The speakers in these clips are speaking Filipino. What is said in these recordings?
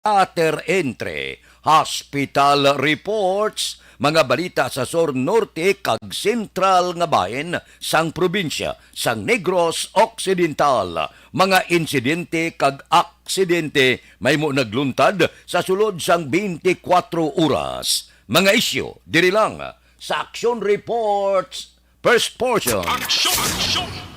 Ater entre, hospital reports, mga balita sa Sur Norte kag Sentral nga bahin sang probinsya sang Negros Occidental. Mga insidente kag aksidente may mo nagluntad sa sulod sang 24 oras. Mga isyu, diri lang sa Action Reports First Portion.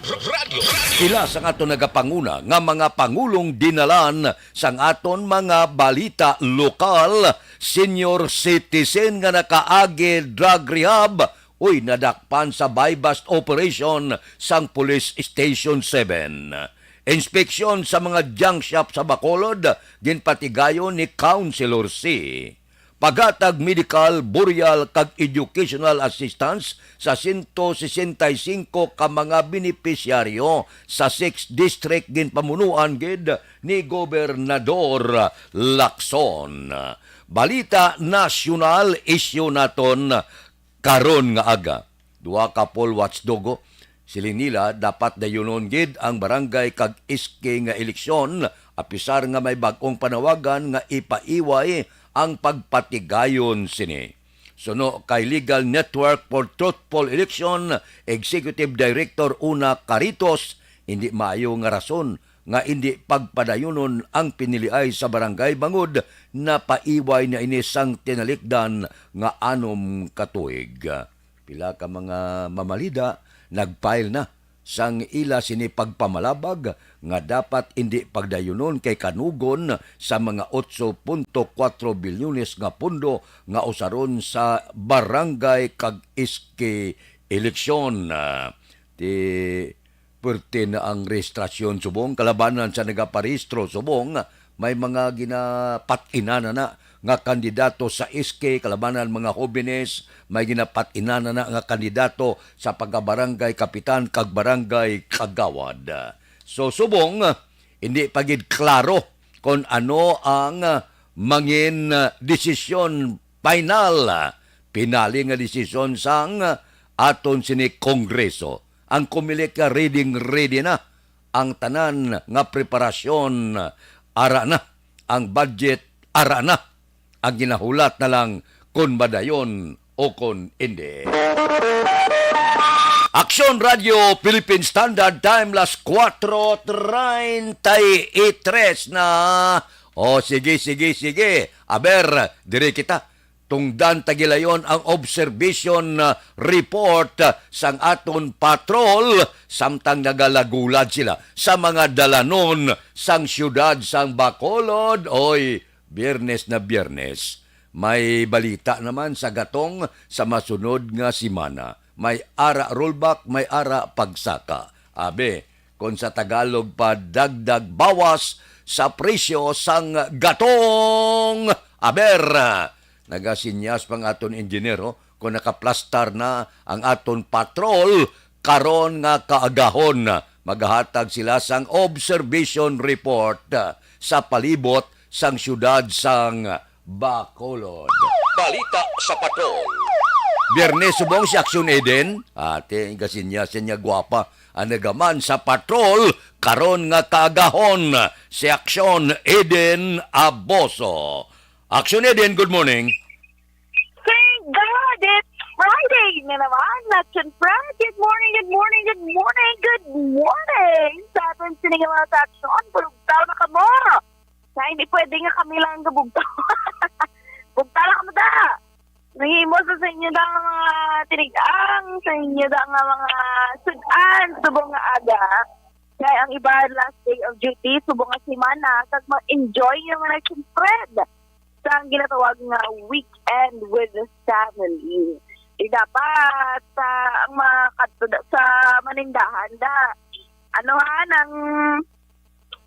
Radio. Ila sang aton nagapanguna nga mga pangulong dinalan sang aton mga balita lokal, senior citizen nga nakaagi drug rehab, nadakpan sa buy-bust operation sang Police Station 7. Inspeksyon sa mga junk shop sa Bacolod, ginpatigayon ni Councilor C. Pagatag medical, burial kag educational assistance sa 165 ka mga benepisyaryo sa 6 district ginpamunuan gid ni Gobernador Lacson. Balita nasyonal isyu naton karon nga aga. Duha ka poll watchdogo siling nila dapat dayunon gid ang barangay kag iske nga eleksyon apisar nga may bag-ong panawagan nga ipaiway ang pagpatigayon sini. Suno kay Legal Network for Truthful Election, Executive Director Una Caritos, hindi maayo nga rason nga hindi pagpadayunon ang piniliay sa barangay bangod na paiway na inisang tinalikdan nga anom katuig. Pila ka mga mamalida nagfile na sang ila sini pagpamalabag nga dapat hindi pagdayunon kay kanugon sa mga 8.4 bilyones nga pundo nga usaron sa barangay kag iske eleksyon. Ti pwerte na ang rehistrasyon subong kalabanan sa nagaparehistro subong may mga ginapatinana na nga kandidato sa iske kalabanan mga jóvenes, may ginapatinana na nga kandidato sa pagkabarangay kapitan kag barangay kagawad. So subong hindi pagid klaro kung ano ang mangin desisyon final, pinali nga desisyon sang aton sini Kongreso. Ang kumilik ka ready na ang tanan nga preparasyon ara na, ang budget ara na, ang ginahulat na lang kung badayon o kung hindi. Action Radio Philippine Standard Time las 4:33 na. Sige. Aber, dire kita. Tungdan tagilayon ang observation report sang aton patrol samtang nagalagulad sila sa mga dalanon sang syudad sang Bacolod. Biyernes na Biyernes. May balita naman sa gatong sa masunod nga simana. May ara rollback, may ara pagsaka. Abe, kung sa Tagalog pa dagdag bawas sa presyo sang gatong. Aber, nagasinyas pang aton engineero kung nakaplastar na ang aton patrol karon nga kaagahon. Maghahatag sila sang observation report sa palibot sang syudad sang Bacolod. Balita sa patrol. Biyernes subong si Action Eden. Ate, kasinya siya gwapa. Anagaman sa patrol, karon nga kaagahon si Action Eden Aboso. Action Eden, good morning. Thank God, it's Friday na naman. Action Friday. Good morning. Sa atin sininga mga taksyon, bulugtaw na ka mo. Kaya hindi pwede nga kami lang kabugtaw. Bugtaw na ka mo da. Nahimo sa inyo da nga mga tinigang, sa inyo da nga mga sudan, subong nga aga. Kaya ang iba last day of duty, subong nga simana, kag ma-enjoy yung mga siyempre sa ang ginatawag nga weekend with the family. Dapat ang mga sa manindahan da. Nang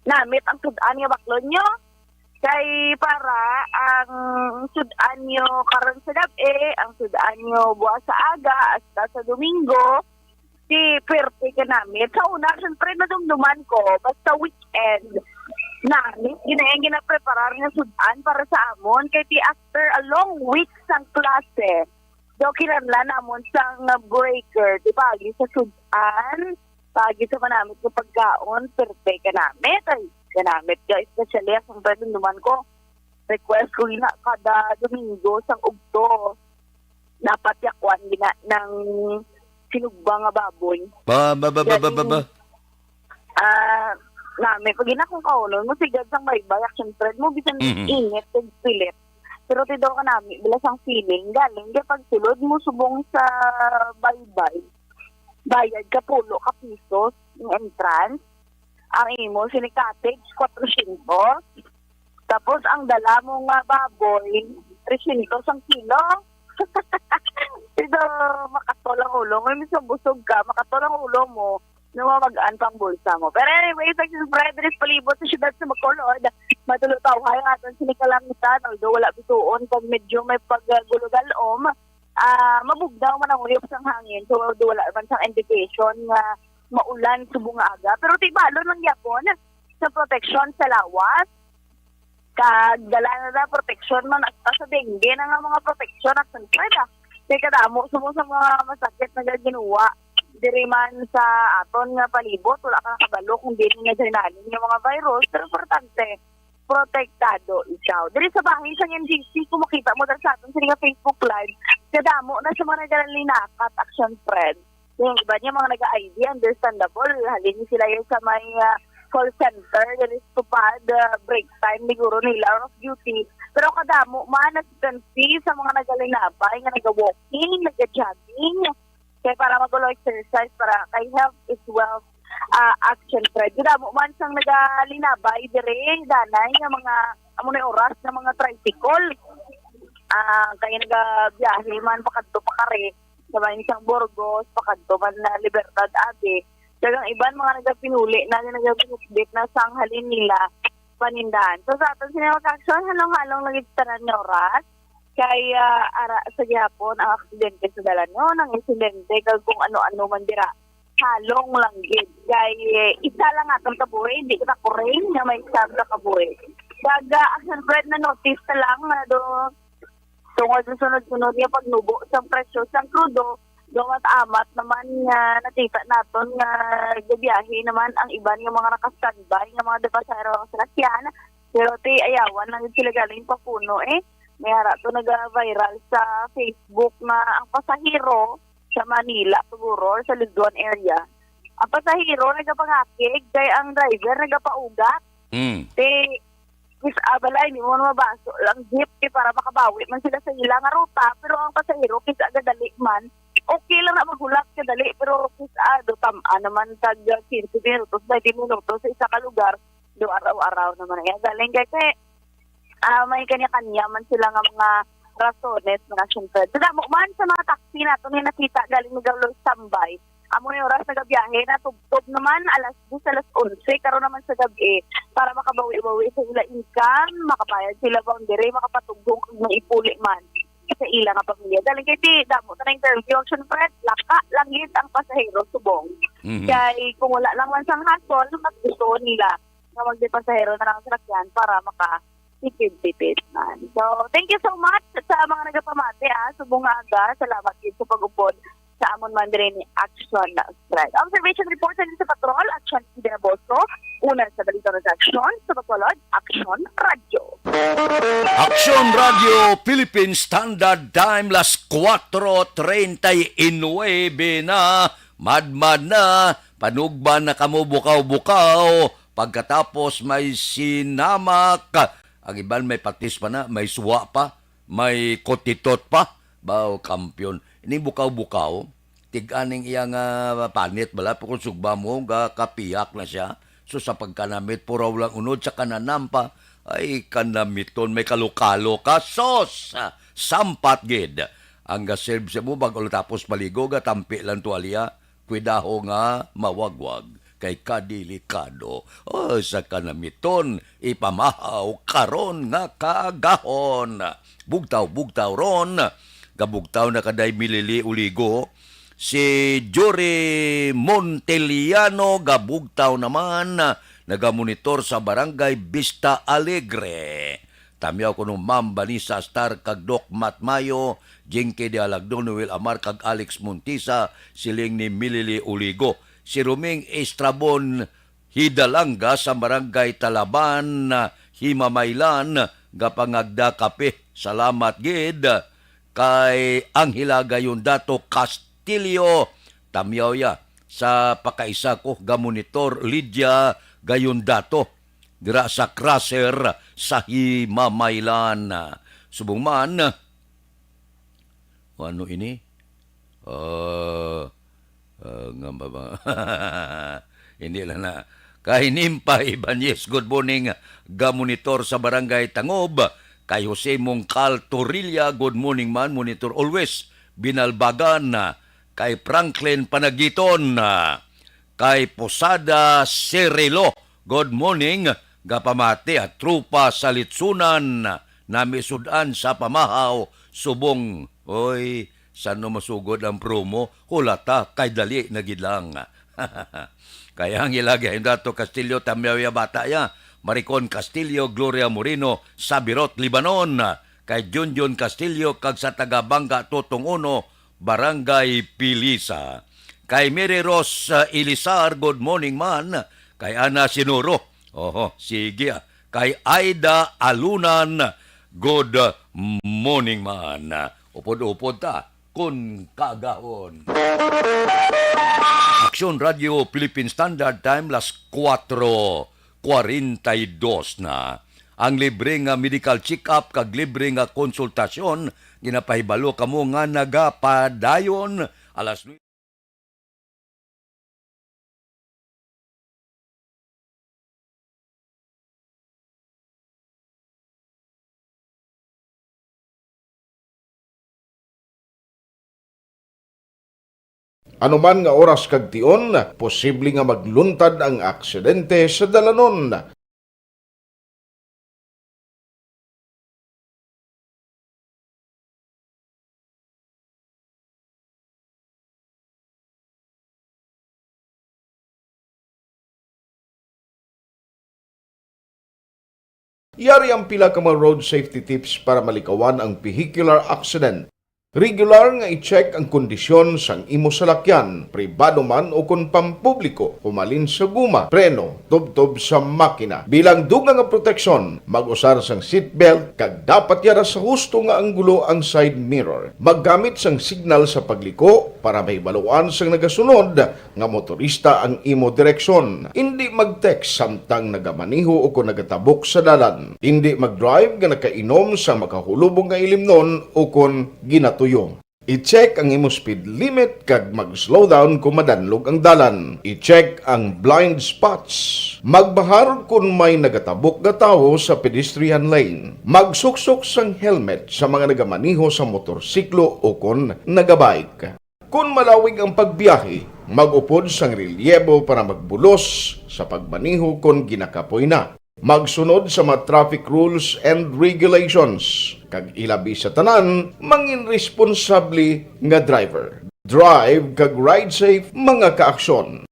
namit ang sudan nga baklon nyo. Kay para ang sudan nyo karon sa gabi, ang sudan nyo buwas sa aga hasta sa Domingo, si pwerte ka namit. Sa una, siyempre nadumduman ko, basta weekend, namit, ginapreparar nga sudan para sa amon. Kay ti after a long week sang klase, do kinanla namon sang breaker, di ba? Sa sudan, pagi sa manamit ko pagkaon, pwerte ka namit. Ay, ganamit guys, especially ang pwedeng duman ko. request ko ina kada Domingo sang ugto. Dapat yakwan gina ng sinugba nga baboy. Namin, pag ina kong kaunon, masigad sang baybay, action thread mo, bisan init, pilit. Pero tidaw ka namin, bilas ang feeling, galing, kaya pag sulod mo subong sa baybay, bayad ka pulo ka pisos, yung entrance, ang imo, sinikatig, 400, tapos ang dala mo nga baboy, 300 ang kilo. Ito, makatolang ulo. Ngayon minsan busog ka, makatolang ulo mo, numagaan pang bulsa mo. Pero anyway, sa Frederick palibot sa syudad sa Bacolod, matulutaw kayo nga itong sinikalangitan, although wala bituon, pag medyo may paggulugalom, mabugdaw man ang uyop sang hangin, so wala man sang indication nga maulan subong nga aga. Pero tibalo lang yapon sa protection sa lawas, kagdala na protection man at sa dengue na nga mga protection at sankreda. Kaya kadamo, subong sa mga masakit na ginawa, diri man sa aton nga palibot, wala ka nakabalo kung dili nga dinanin yung mga virus, pero importante, protektado ikaw. Diri sa bahay sa NGC, kung makita mo dahil sa aton sa nga Facebook Live, kadamo na sa mga nagalalinakat action thread. Yung iba niya mga nag-ID, understandable, halin sila yun sa may call center, dahil stupad, break time, siguro nila, off duty. Pero kadamo, man-assistance sa mga nagalinabay, nga nag-walking, nag-jogging, kaya para magulo exercise, para kay health is wealth action thread. Kadamo, man sang nagalinabay, dire, danay, nga mga, amunay oras, na mga tricycle. Kaya nagabiyahe man, pakadto pakare, sa mga isang Burgos, pakadto man na Libertad Ade. Dagang iban mga nagapinuli na nagapinukbit na sanghalin nila panindahan. So sa atin sila mag-action, halong-halong nagitaran ng oras. Kaya ara sa gihapon ang aksidente sa dala nyo, ng insidente, kung ano-ano man dira. Halong lang gid. Kaya isa lang atong kabuhi, hindi kita kuring na may isang kabuhi. Kaga action thread na notice na lang na do tungkol sa sunod-sunod niya pagnubo sa presyo sa krudo, doon amat naman nga natita naton nga gabiyahe naman ang iban yung mga nakastandby nga mga depasero sa sakyan. Pero ayawan lang sila galing papuno may hara to nag-viral sa Facebook na ang pasahero sa Manila siguro sa Luzon area. Ang pasahero nagapangakig kay ang driver nagapaugat. Kis abalay ni mo mabaso lang jeep para makabawi man sila sa ilang nga ruta, pero ang pasahero kis agadali man okay lang na maghulak ka dali, pero kisado naman tag 15 minutos, 20 minutos sa isa ka lugar, do araw-araw naman yan. Galing kaya may kanya-kanya man sila nga mga rasones, mga syempre. Damo man sa mga taxi nato ni nakita galing nagawlo tambay. Amo yung oras nagabiyahe na tubtob naman alas 10, alas 11, karon naman sa gabi para makabawi-bawi sa ila income, makabayad sila boundary, makapatugong kung ipuli man sa ilang nga pamilya. Dahil kaya damo na interview, action thread, laka, langit ang pasahero, subong. Kaya kung wala lang man sang hasol, mas gusto nila na magdi-pasahero na lang sa sakyan para makatipid-tipid man. So, thank you so much sa mga nagapamate, subong aga. Salamat din sa pag-upod sa amon man din ni Action Thread. Observation report sa Patrol, Action Dinaboso, una sa balita ng Action, sa Bacolod, Action Radio. Action Radio Philippines Standard Time las 4:39 na madmad na panugban na kamo bukaw-bukaw pagkatapos may sinamak ang iban may patis pa na may suwa pa may kotitot pa baw kampiyon ini bukaw-bukaw tig-aning iyang panit bala kung sugba mo kapiyak na siya so sa pagkanamit puraw lang unod sa kananampa ay kanamiton may kalukalo ka sos sampat gid ang gaserve sa mo bago tapos maligo gatampi lang tuwalya kuidaho nga mawagwag kay kadelikado sa kanamiton ipamahaw karon nga kaagahon bugtaw ron gabugtaw na kaday milili uligo si Jory Monteliano gabugtaw naman nagamonitor sa Barangay Vista Alegre. Tamyaw ko nung Ma'am Vanessa Star kag Doc Matmayo, Jinky de Alagdon, Noel Amar kag Alex Montisa, siling ni Milili Uligo. Si Ruming Estrabon Hidalanga sa Barangay Talaban, Himamaylan, gapangagda kape. Salamat gid kay Anghela Gayondato Castillo Tamyawya sa pakaisa ko ga monitor Lydia Gayondato dira sa Crusher sa Himamaylan. Subong man ano ini? Nga ba? Hindi lang na. Kay Nimpa Ibanez, good morning. Ga-monitor sa Barangay Tangob. Kay Jose Mongcal Torilla, good morning man. Monitor always. Binalbagan. Kay Franklin Panagiton. Kay Posada Serelo, good morning. Gapamati at trupa sa Litsunan. Namisudan sa pamahaw. Subong. Oy, saan masugod ang promo? Hulata, kay dali na gidlang. Kaya ang ilagay dato Castillo Tamyawya bata ya, Maricon Castillo, Gloria Moreno, Sabirot, Libanon, kay Junjun Castillo, kag sa Tagabanga, Totong Uno, Barangay Pilisa. Kay Mary Rose Ilisar, good morning man. Kay Ana Sinuro, sige. Kay Aida Alunan, good morning man. Upod-upod ta, kun kagahon. Aksyon Radio Philippine Standard Time, las 4:42 na. Ang libre nga medical check-up kag libre nga konsultasyon ginapahibalo kamo nga nagapadayon alas 9. Anuman nga oras kag tion, posible nga magluntad ang aksidente sa dalanon. Yari ang pila ka mga road safety tips para malikawan ang vehicular accident. Regular nga i-check ang kondisyon sang imo salakyan, pribado man o kun pampubliko, humalin sa guma, preno, tubtob sa makina. Bilang dugang nga proteksyon, mag-usar sang seatbelt, kag dapat yara sa husto nga anggulo ang side mirror. Maggamit sang signal sa pagliko para mahibaluan sang nagasunod nga motorista ang imo direksyon. Hindi mag-text samtang nagamaniho o kung nagatabok sa dalan. Hindi mag-drive nga nakainom sa makahulubong nga ilimnon o kung ginatuyo. I-check ang imo speed limit kag mag-slow down kung madanlog ang dalan. I-check ang blind spots. Magbahar kung may nagatabok nga tawo sa pedestrian lane. Magsuksok sang helmet sa mga nagamaniho sa motorsiklo o kung nagabike. Kung malawig ang pagbiyahe, mag-upod sang relyebo para magbulos sa pagmaniho kung ginakapoy na. Magsunod sa mga traffic rules and regulations. Kag ilabi sa tanan, mangin responsable nga driver. Drive kag ride safe mga kaaksyon.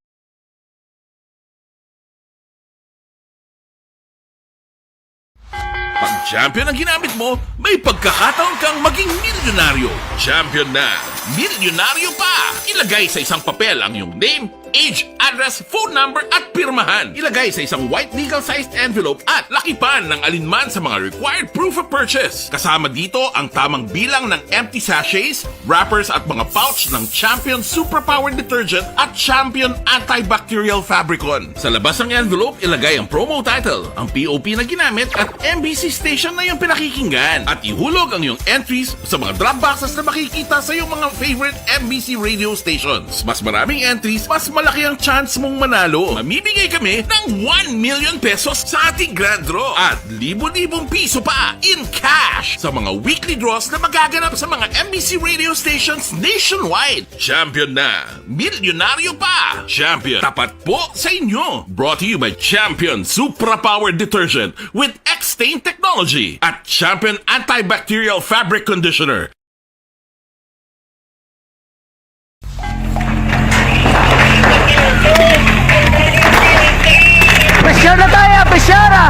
Pag champion ang ginamit mo, may pagkakataon kang maging milyonaryo. Champion na! Milyonaryo pa! Ilagay sa isang papel ang iyong name, age, address, phone number at pirmahan. Ilagay sa isang white legal-sized envelope at lakipan ng alinman sa mga required proof of purchase. Kasama dito ang tamang bilang ng empty sachets, wrappers at mga pouch ng Champion Superpower Detergent at Champion Antibacterial Fabricon. Sa labas ng envelope, ilagay ang promo title, ang POP na ginamit at MBC station na iyong pinakikinggan. At ihulog ang iyong entries sa mga drop boxes na makikita sa iyong mga favorite MBC radio stations. Mas maraming entries, mas malaki ang chance mong manalo. Mamimigay kami ng 1 million pesos sa ating grand draw at libo-libong piso pa in cash sa mga weekly draws na magaganap sa mga MBC radio stations nationwide. Champion na! Milyonaryo pa! Champion, tapat po sa inyo! Brought to you by Champion Supra Power Detergent with X-Stain Technology at Champion Antibacterial Fabric Conditioner. Besyara tayo! Besyara!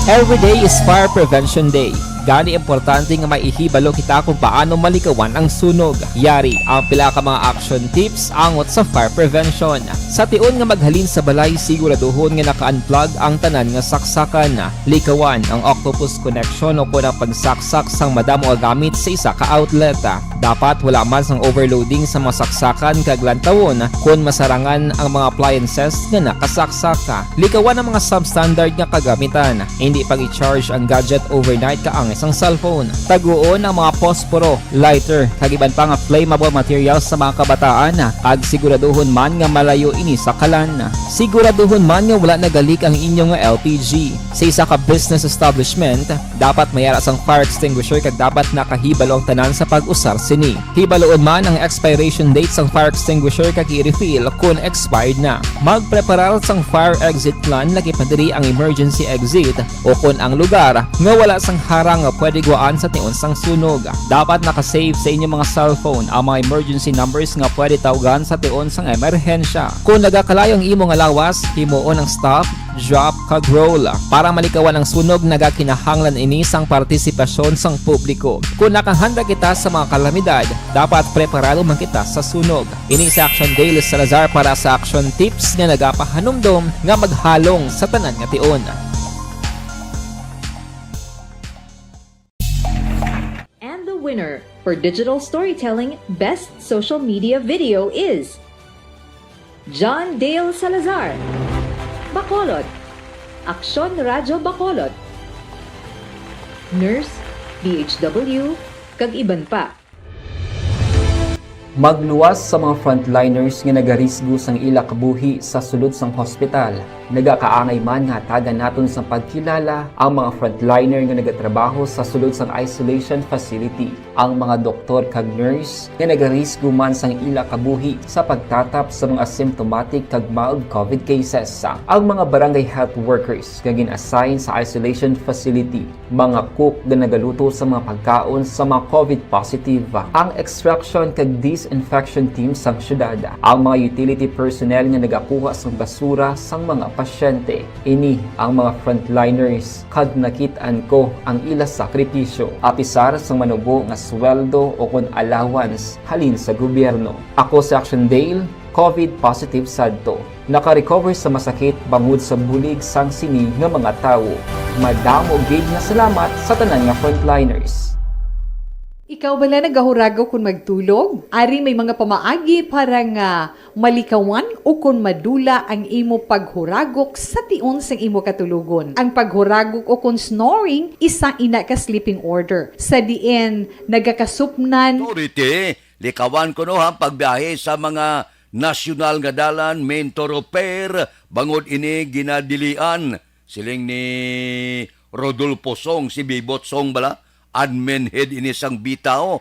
Every day is Fire Prevention Day. Gani importante nga maihibalo kita kung paano malikawan ang sunog. Yari ang pila ka mga action tips angot sa fire prevention. Sa tiun nga maghalin sa balay, siguraduhon nga naka-unplug ang tanan nga saksakan. Likawan ang octopus connection o kung ang pagsaksak sang madamo nga gamit sa isa ka outlet. Dapat wala man sang overloading sa mga saksakan kag lantawon kung masarangan ang mga appliances nga nakasaksaka. Likawan ang mga substandard nga kagamitan. Hindi pag i-charge ang gadget overnight kaang isang cellphone. Taguon ang mga posporo, lighter, kag iban pa nga flammable materials sa mga kabataan. Kag siguraduhon man nga malayo ini sa kalan. Siguraduhon man nga wala nagalik ang inyong nga LPG. Sa isa ka business establishment, dapat mayara sang fire extinguisher kag dapat nakahibalo ang tanan sa pag-usar sini. Hibaloon man ang expiration date sang fire extinguisher kag i-refill kung expired na. Magpreparar sang fire exit plan lagi pa diri ang emergency exit o kung ang lugar nga wala sang harang nga pwede guwaan sa tiun sang sunog. Dapat nakasave sa inyong mga cellphone ang mga emergency numbers nga pwede tawagan sa tiun sang emerhensya. Kung nagakalayo ang imo nga lawas, himuon ang stop, drop, kag roll. Para malikawan ang sunog, nagakinahanglan ini sang partisipasyon sang publiko. Kung nakahanda kita sa mga kalamidad, dapat preparado man kita sa sunog. Ini sa Action Daily Salazar para sa action tips nga nagapahanumdom nga maghalong sa tanan nga tiun. And the winner for digital storytelling best social media video is John Dale Salazar, Bacolod, Aksyon Radyo Bacolod, Nurse, DHW, kag iban pa. Magluwas sa mga frontliners nga nagarisgo sang ila kabuhi sa sulod sang hospital. Nagakaangay man nga tagan naton sa pagkilala ang mga frontliner nga nagatrabaho sa sulod sang isolation facility. Ang mga doktor kag nurse nga nagarisgo man sang ila kabuhi sa pagtatap sa mga symptomatic kag mild COVID cases. Ang mga barangay health workers nga gin-assign sa isolation facility, mga cook nga nagaluto sa mga pagkaon sa mga COVID positive. Ang extraction kag disinfection team sang syudad, ang mga utility personnel nga nagakuha sang basura sang mga pasyente. Ini ang mga frontliners kag nakitaan ko ang ila sakripisyo apisar sang manubo nga sweldo o kun allowance halin sa gobyerno. Ako sa Action Dale, COVID positive sadto. Naka-recover sa masakit bangod sa bulig sang sini nga mga tawo. Madamo gid nga salamat sa tanan nga frontliners. Ikaw bala nagahurago kung magtulog? Ari may mga pamaagi para nga malikawan o kung madula ang imo paghuragok sa tiun sang imo katulugon. Ang paghuragok o kung snoring, isa ina ka sleeping order. Sa diin, nagakasupnan. Authority, likawan ko no ha pagbiyahe sa mga nasyonal nga dalan, main thoroughfare, bangod ini ginadilian. Siling ni Rodolfo Song, si Bibot Song bala, admin head inisang bitao.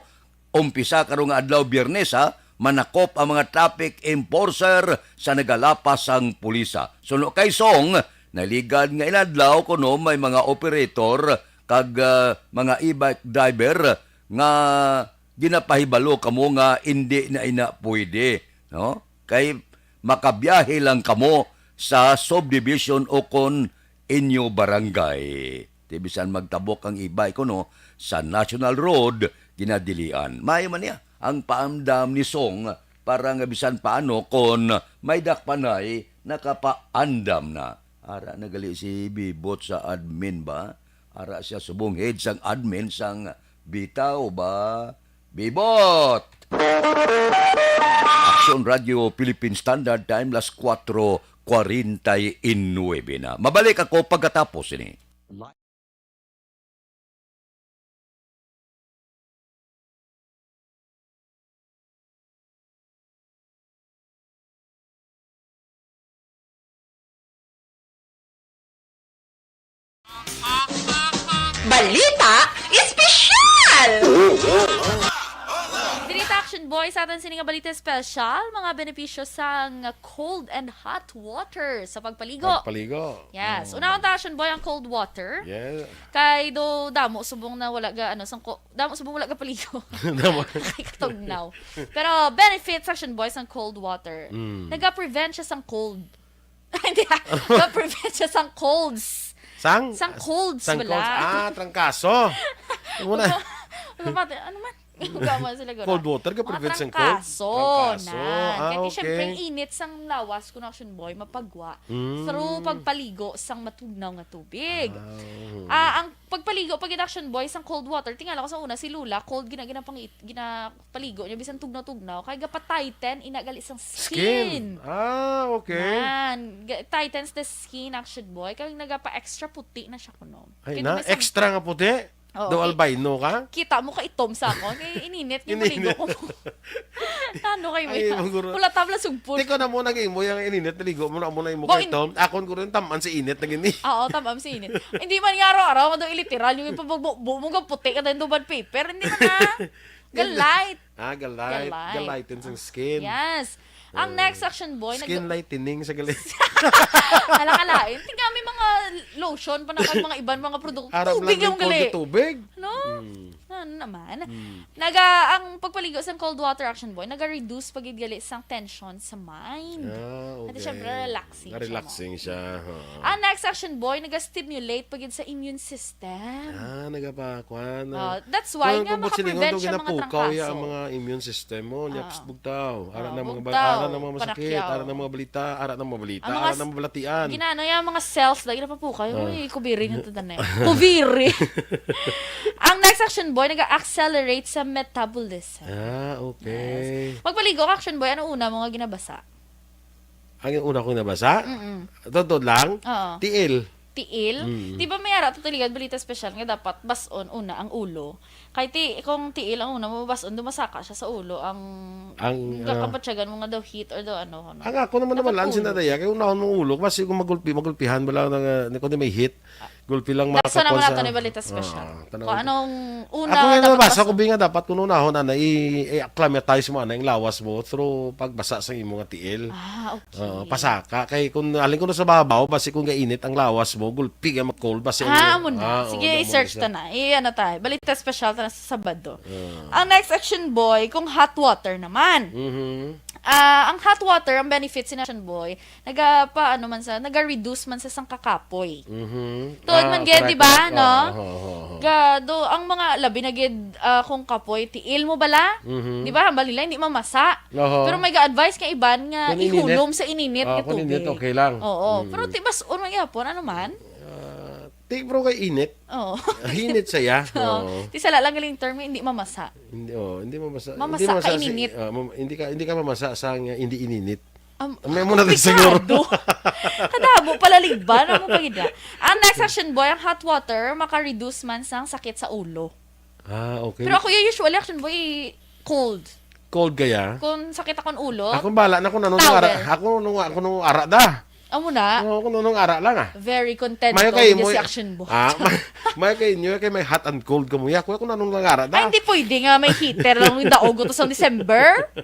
Umpisa karong adlaw Biyernes ha, manakop ang mga traffic enforcer sa nagalapas ang pulisa. Suno kay Song, naligad nga inadlaw kuno may mga operator kag mga e-bike driver nga ginapahibalo kamo nga hindi na ina pwede, no? Kay makabiyahe lang kamo sa subdivision o kon inyo barangay. Tibisan magtabok ang e-bike kuno sa National Road ginadilian. Mayo man niya ang paamdam ni Song para nga bisan paano kon may dakpanay nakapaandam na. Ara nagali si Bibot sa admin ba? Ara siya subong head sang admin sang bitaw ba? Bibot! Action Radio Philippine Standard Time, las 4:49 na. Mabalik ako pagkatapos ini. Balita Espesyal! Dinita Action Boy sa atin sining nga balita espesyal, mga benepisyo sa cold and hot water sa pagpaligo. Pagpaligo. Yes. Una ang Action Boy ang cold water. Yeah. Kay do damo subong na wala ga damo subong wala ga paligo. Kay katugnaw. Pero benefits Action Boy sang cold water. Naga-prevent siya sang cold. Hindi. Naga-prevent siya sang colds. Sang colds sang wala. colds. Trangkaso. Muna. Ano man? Gama sila gano'n. Cold water ka prevent sa cold? Trangkaso. Trangkaso. Kaya Okay. siyempre, ang init sang lawas, kung action boy, mapagwa. Through pagpaligo sang matugnaw nga tubig. Ang pagpaligo, pag action boy, sang cold water, tingala ko sa una, si Lula, cold ginapaligo niya, bisan tugnaw-tugnaw, kaya tighten, inagali sang skin. Okay. Yan. Tightens the skin, action boy. Kaya nagapa-extra puti na siya kuno. Ay na, extra nga puti. Oo, Do albino ka? Kita mo ka itom sa ako. Kaya ininit yung maligo ko. Ano kayo mo Ay, yan? maguro. Wala tabla sugpon. Hindi ko na muna naging mo yung ininit, naligo mo na muna yung Bo, mukha ito. Akon ko rin taman sa init na gini. Oo, tamam si init. Hindi man nga araw-araw, mado iliteral, yung ipabagbo mo ka puti ka din duban paper. Hindi man na. Galite. Galite. Galite sa skin. Yes. Ang next action boy, Skin lightening sa galit. Alakalain. Tingnan may mga lotion pa na mga ibang mga produkto. Arap Tubig lang yung gali. tubig. No? Ano naman? Ang pagpaligo sa cold water action boy, naga-reduce pagidgali sang tension sa mind. Okay. At syempre, relaxing. Relaxing siya. Ang next action boy, naga-stimulate pagid sa immune system. Nagapakwan. That's why nga makaprevent siya mga trangkaso. ang mga immune system mo. Nyaps bugtaw. Ara ng mga bugtaw, ara ng mga masakit, panakyaw. ara ng mga balita, ara ng mga balita, Ang mga ara ng mga balatian. Ginano yung mga cells lagi na papukay. Uy, kubiri nyo ito na kubiri. Ang next action boy, nag-accelerate sa metabolism. Okay. Magpaligo ka, action boy, ano una mo nga ginabasa? Ang una kong nabasa? Totoo lang? Oo. Tiil. Tiil? Di ba may ara tutuligad balita special nga dapat bason una ang ulo. Kaya kung tiil ang una mo bason, dumasaka siya sa ulo ang kakapatsyagan mo nga daw heat or daw ano. Ang ako naman lang sinadaya kaya unahon ng ulo kasi kung magulpihan bala ng kung may hit. Gulpi lang Daksa naman makakapon nato ni balita special. Kung anong una ako nga dapat nabasa bason. ko binga dapat kung unahon na i-acclimatize mo na yung lawas mo through pagbasa sa imong tiil. Okay. Pasaka kay kung alin ko na sa babaw basi kung gainit ang lawas mo gulpi nga mag-cold basi Amo na. Sige, i-search ta na. Ano tayo. Balita special ta na sa Sabado. Ang next action boy, kung hot water naman. Ang hot water, ang benefits ni action boy, naga-reduce man sa sang kakapoy. Tuod man gid, di ba, no? Gado, ang mga labi na gid kung kapoy, tiil mo bala? Di ba, hambal nila, hindi mamasa. Pero may ga-advise ka iban nga ihulom sa ininit nga kung tubig. init, okay lang. Oo. Pero tibas, unang yapon, ano man? Bro kay init. Oo. Init saya. Oo. Di sala lang galing term, hindi mamasa. Hindi mamasa. Mamasa ka ininit. Hindi ka mamasa sa hindi ininit. May muna din siguro. Kadabo pala ligban ang mo pagida. Ang next action boy, ang hot water maka-reduce man sang sakit sa ulo. Okay. Pero ako usually action boy cold. Cold kaya? Kung sakit akong ulo. Ako bala na kung ano ako nung ara da. Amo na. Kung nung ara lang Very content may to kay with si action boy. may kay inyo kay may hot and cold ka mo ya. Kung nung lang ara da. Ay, hindi pwede nga may heater lang yung daog to sa December.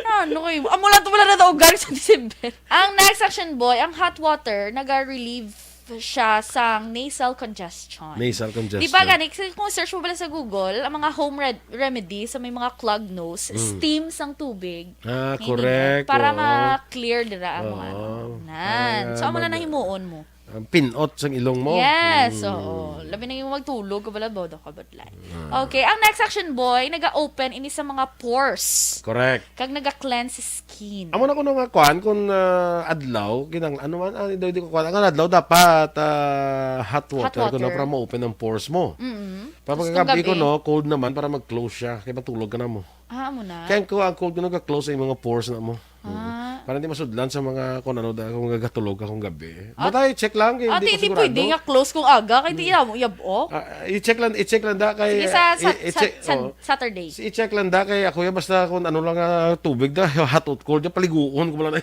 Ano kayo? Amo lang to wala na daog galing sa December. Ang next action boy, ang hot water naga-relieve siya sa nasal congestion. Nasal congestion. Di ba gani, kung search mo pala sa Google, ang mga home remedy sa may mga clogged nose, steam sang tubig. Correct. Para ma-clear dira ang mga nan. So, amo na nahimuon mo. Pinot sang ilong mo. Yes, oo. Labi na yung magtulog, kabala bodo ka badlay. Okay, ang next action boy, naga-open ini sa mga pores. Correct. Kag naga-cleanse skin. Amo na ko nung kuan kung adlaw kinang ano man hindi ko kuan ang adlaw dapat hot water ko na para ma-open ang pores mo. Pagkagabi ko no cold naman para mag-close siya kaya matulog ka na mo. Amo na. Kaya ko ang cold ko nag-close sa mga pores na mo. Para hindi masudlan sa mga kung ano kung gagatulog akong gabi. Batay check lang kay hindi ko sigurado. Pwede nga close kung aga kay di mo yabo. I-check lang da kay sige, sa Saturday. I-check lang da kay ako ya basta kung ano lang tubig da hot or cold paliguon ko lang na.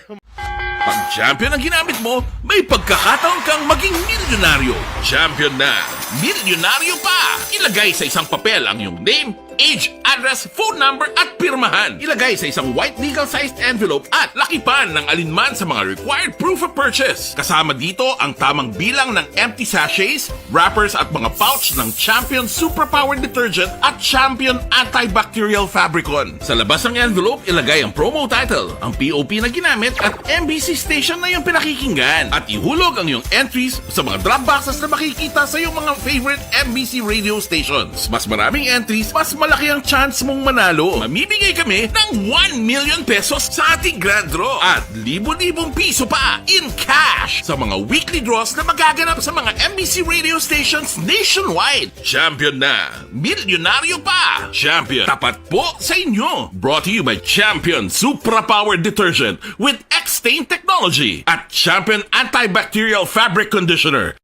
Pag champion ang ginamit mo, may pagkakataon kang maging milyonaryo. Champion na! Milyonaryo pa! Ilagay sa isang papel ang iyong name, age, address, phone number at pirmahan. Ilagay sa isang white legal-sized envelope at lakipan ng alinman sa mga required proof of purchase. Kasama dito ang tamang bilang ng empty sachets, wrappers at mga pouch ng Champion Superpower Detergent at Champion Antibacterial Fabricon. Sa labas ng envelope, ilagay ang promo title, ang POP na ginamit at MBC station na yung pinakikinggan. At ihulog ang iyong entries sa mga drop boxes na makikita sa iyong mga favorite MBC radio stations. Mas maraming entries, mas malaki ang chance mong manalo. Mamimigay kami ng 1 million pesos sa ating grand draw at libo-libong piso pa in cash sa mga weekly draws na magaganap sa mga MBC radio stations nationwide. Champion na, milyonaryo pa. Champion, tapat po sa inyo. Brought to you by Champion Supra Power Detergent with X-Stain Technology at Champion Antibacterial Fabric Conditioner.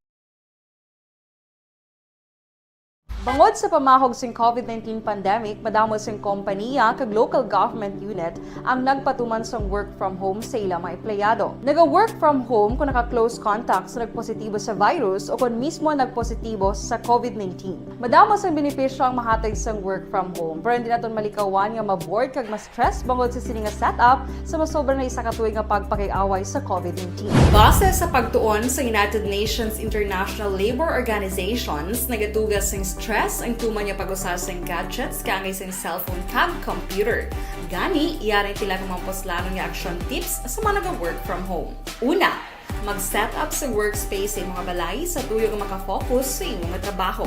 Bangod sa pamahog sing COVID-19 pandemic, madamo sing kompanya kag local government unit ang nagpatuman sang work from home sa ilang mga empleyado. Naga-work from home kung naka-close contacts na nagpositibo sa virus o kung mismo nagpositibo sa COVID-19. Madamo sang benepisyo ang mahatag sang work from home, pero hindi naton malikawan nga ma-bored kag ma-stress bangod sa sini nga setup sa masobra na isa ka tuig nga pagpakiaway sa COVID-19. Base sa pagtuon sa United Nations International Labour Organizations, nagatugas sing stress ang tuman niya pag-usar sa gadgets kaangay sa cellphone kag computer. Gani, iyarin tila ng mga poslanong nga action tips sa mga nag-work from home. Una, mag-set up sa workspace sa mga balay sa tuyo nga makafocus sa imong trabaho.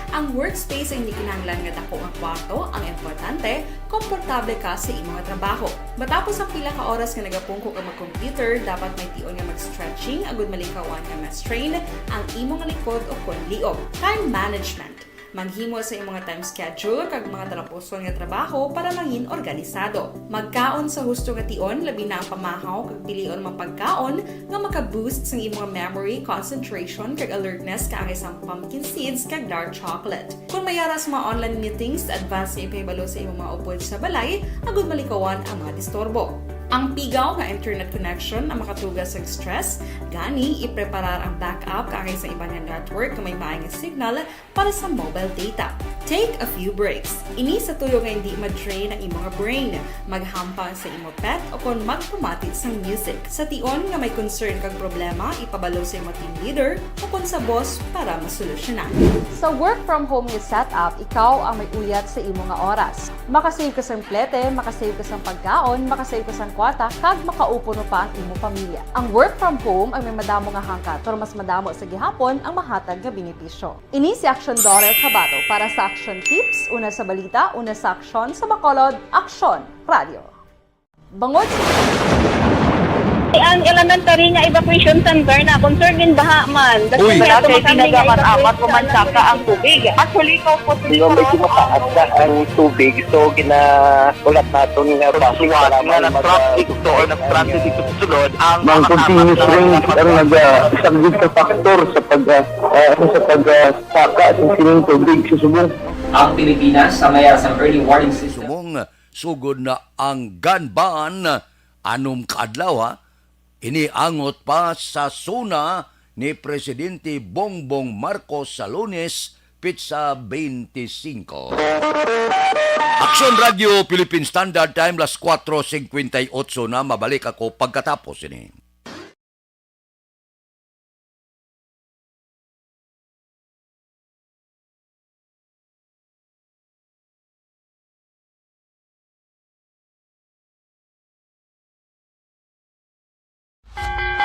Ang workspace ay hindi kinahanglan nga dako nga kwarto, ang importante, komportable ka sa imong trabaho. Matapos ang pila ka oras nga nagapungko ka mag-computer, dapat may tion nga mag-stretching agud malikawan nga ma-strain ang imong likod o konliog. Time management. Maghimo sa imong time schedule kag mga talapuson nga trabaho para mangin organisado. Magkaon sa husto nga tion, labi na ang pamahaw kag pilion mga pagkaon nga maka-boost sa imong memory, concentration kag alertness kaangay sa pumpkin seeds kag dark chocolate. Kung mayara sa mga online meetings, advance sa ipahibalo sa imong mga upod sa balay, agud malikawan ang mga disturbo. Ang pigaw nga internet connection ang makatugas sa stress, gani ipreparar ang backup kaangay sa ibang network na may maayong signal para sa mobile data. Take a few breaks. Ini sa tuyo nga hindi ma-drain ang imong brain, maghampang sa imong pet o kung magpamatit sa music. Sa tion nga may concern kag problema, ipabalo sa imong team leader o kung sa boss para masolusyonan. Sa work from home nga setup, ikaw ang may uyat sa imong nga oras. Makasave ka sa plete, makasave ka sa pagkaon, makasave ka sa kwarta, kag makaupo no pa ang imong pamilya. Ang work from home ay may madamo nga hangkat, pero mas madamo sa gihapon ang mahatag nga benepisyo. Ini si Action Dorel Cabato para sa Action Tips, una sa balita, una sa aksyon, sa Bacolod, Aksyon Radio. Bangod ang elementary nga evacuation center na concern din baha man. Uy, kasi tinagaman amat kumansaka ang tubig. Actually, ko po Di ba medyo mataas na ang tubig, so ginaulat natin nga pasiwala nga nag-traffic to or nag-transit dito sa sulod ang continuous rain ang isang good factor sa pagsaka at sining tubig sa subong. Ang Pilipinas sa maya sa early warning system. Sumong sugod na ang gun ban anom kaadlaw ha. Iniangot pa sa suna ni Presidente Bongbong Marcos sa Lunes, Pitsa 25. Aksyon Radio Philippine Standard Time, las 4:58 na. Mabalik ako pagkatapos ini.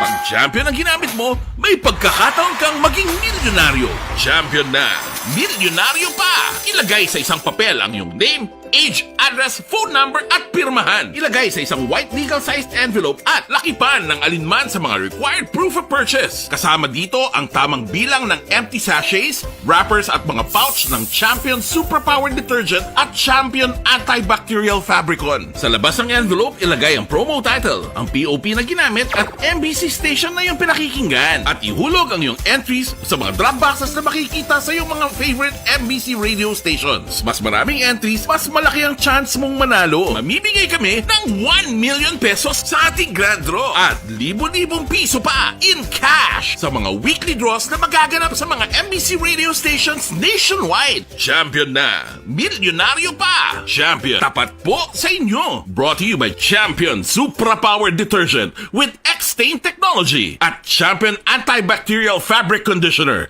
Pag champion ang ginamit mo, may pagkakataon kang maging milyonaryo. Champion na, milyonaryo pa! Ilagay sa isang papel ang iyong name, age, address, phone number at pirmahan. Ilagay sa isang white legal-sized envelope at lakipan ng alinman sa mga required proof of purchase. Kasama dito ang tamang bilang ng empty sachets, wrappers at mga pouch ng Champion Superpower Detergent at Champion Antibacterial Fabricon. Sa labas ng envelope, ilagay ang promo title, ang POP na ginamit at MBC station na yung pinakikinggan. At ihulog ang iyong entries sa mga drop boxes na makikita sa iyong mga favorite MBC radio stations. Mas maraming entries, mas malaki ang chance mong manalo. Mamimigay kami ng 1 million pesos sa ating grand draw at libo-libong piso pa in cash sa mga weekly draws na magaganap sa mga MBC radio stations nationwide. Champion na, milyonaryo pa. Champion, tapat po sa inyo. Brought to you by Champion Supra Power Detergent with X-Stain Technology at Champion Antibacterial Fabric Conditioner.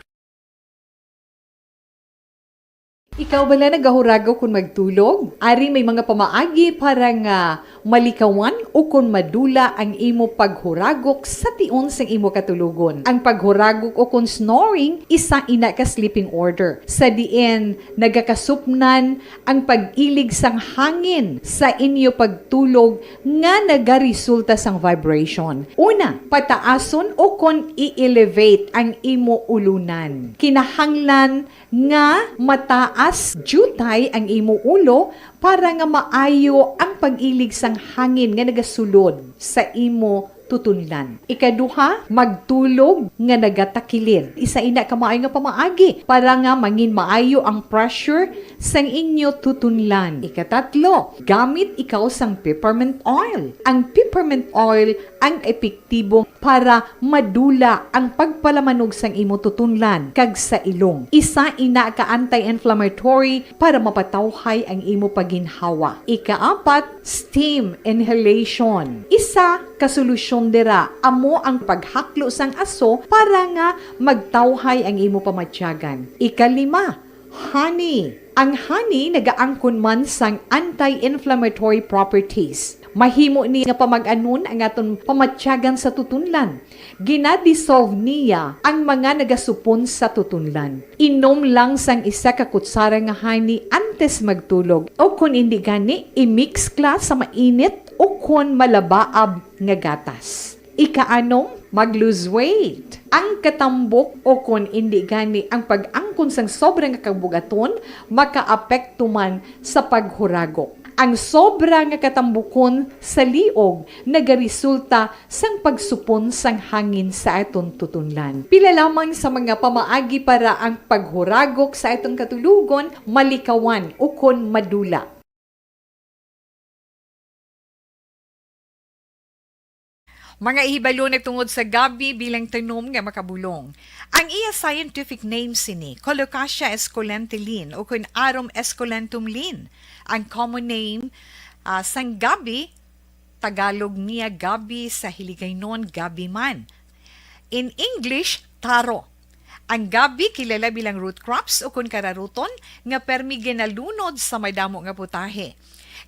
Ikaw bala nagahurago kung magtulog? Ari may mga pamaagi para nga malikawan o kung madula ang imo paghuragok sa tion sang imo katulugon. Ang paghuragok o kung snoring, isa ina ka sleeping order. Sa diin, nagakasupnan ang pag-ilig sang hangin sa inyo pagtulog nga nagaresulta sang vibration. Una, pataason o kung i-elevate ang imo ulunan. Kinahanglan nga mataas jutay ang imo ulo para nga maayo ang pag-ilig sang hangin nga nagasulod sa imo tutunlan. Ikaduha, magtulog nga nagatakilid. Isa ina ka maayo nga pamaagi para nga mangin maayo ang pressure sang inyo tutunlan. Ikatatlo, gamit ikaw sang peppermint oil. Ang peppermint oil ang epektibo para madula ang pagpalamanog sang imo tutunlan kag sa ilong. Isa ina ka anti-inflammatory para mapatawhay ang imo paginhawa. Ikaapat, steam inhalation. Isa ka solusyon dira amo ang paghaklo sang aso para nga magtawhay ang imo pamatyagan. Ikalima, honey. Ang honey nagaangkon man sang anti-inflammatory properties. Mahimo ni nga pamag-anon ang aton pamatyagan sa tutunlan. Ginadissolve niya ang mga nagasupon sa tutunlan. Inom lang sang isa ka kutsara nga honey antes magtulog. O kung hindi gani, i-mix class sa mainit o kung malabaab nga gatas. Ikaanong, mag-lose weight. Ang katambok o kung hindi gani ang pag-angkon sang sobrang kabugaton, makaapekto man sa paghuragok. Ang sobra nga katambukon sa liog nagaresulta sang pagsupon sang hangin sa aton tutunlan. Pila lamang sa mga pamaagi para ang paghuragok sa aton katulugon malikawan o kon madula. Mga ihibalo na tungod sa gabi bilang tanom nga makabulong. Ang iya scientific name sini, Colocasia esculentilin o kun Arum esculentum lin. Ang common name sang gabi, Tagalog niya gabi, sa Hiligaynon gabi man. In English, taro. Ang gabi kilala bilang root crops o kun kararuton nga permi ginalunod sa madamo nga putahe.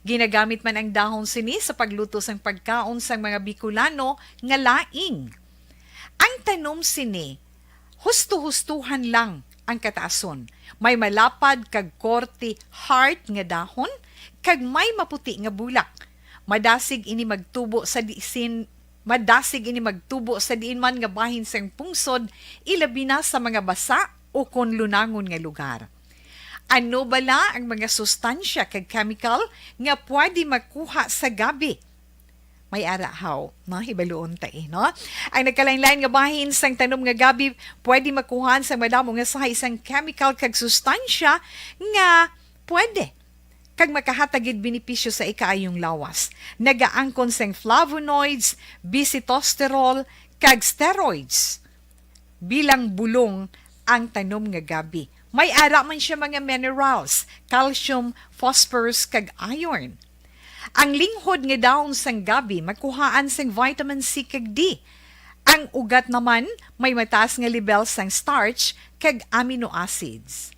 Ginagamit man ang dahon sini sa pagluto sang pagkaon sang mga Bicolano nga laing. Ang tanom sini, husto-hustuhan lang ang kataason. May malapad kag korte heart nga dahon, kag may maputi nga bulak. Madasig ini magtubo sa diin man nga bahin sang pungsod, ilabi na sa mga basa o kon lunangon nga lugar. Ano bala ang mga sustansya kag chemical nga pwede makuha sa gabi? May arahaw, no? Hibaluon ta no? Ang nagkalain-lain nga bahin sang tanom nga gabi pwede makuhaan sa madamo nga sa isang chemical kag sustansya nga pwede kag makahatagid benepisyo sa ikaayong lawas. Nagaangkon sang flavonoids, bisitosterol, kag steroids. Bilang bulong ang tanom nga gabi. May ara man siya mga minerals, calcium, phosphorus, kag iron. Ang linghod nga dahon sang gabi makuhaan sang vitamin C kag D. Ang ugat naman may mataas nga level sang starch kag amino acids.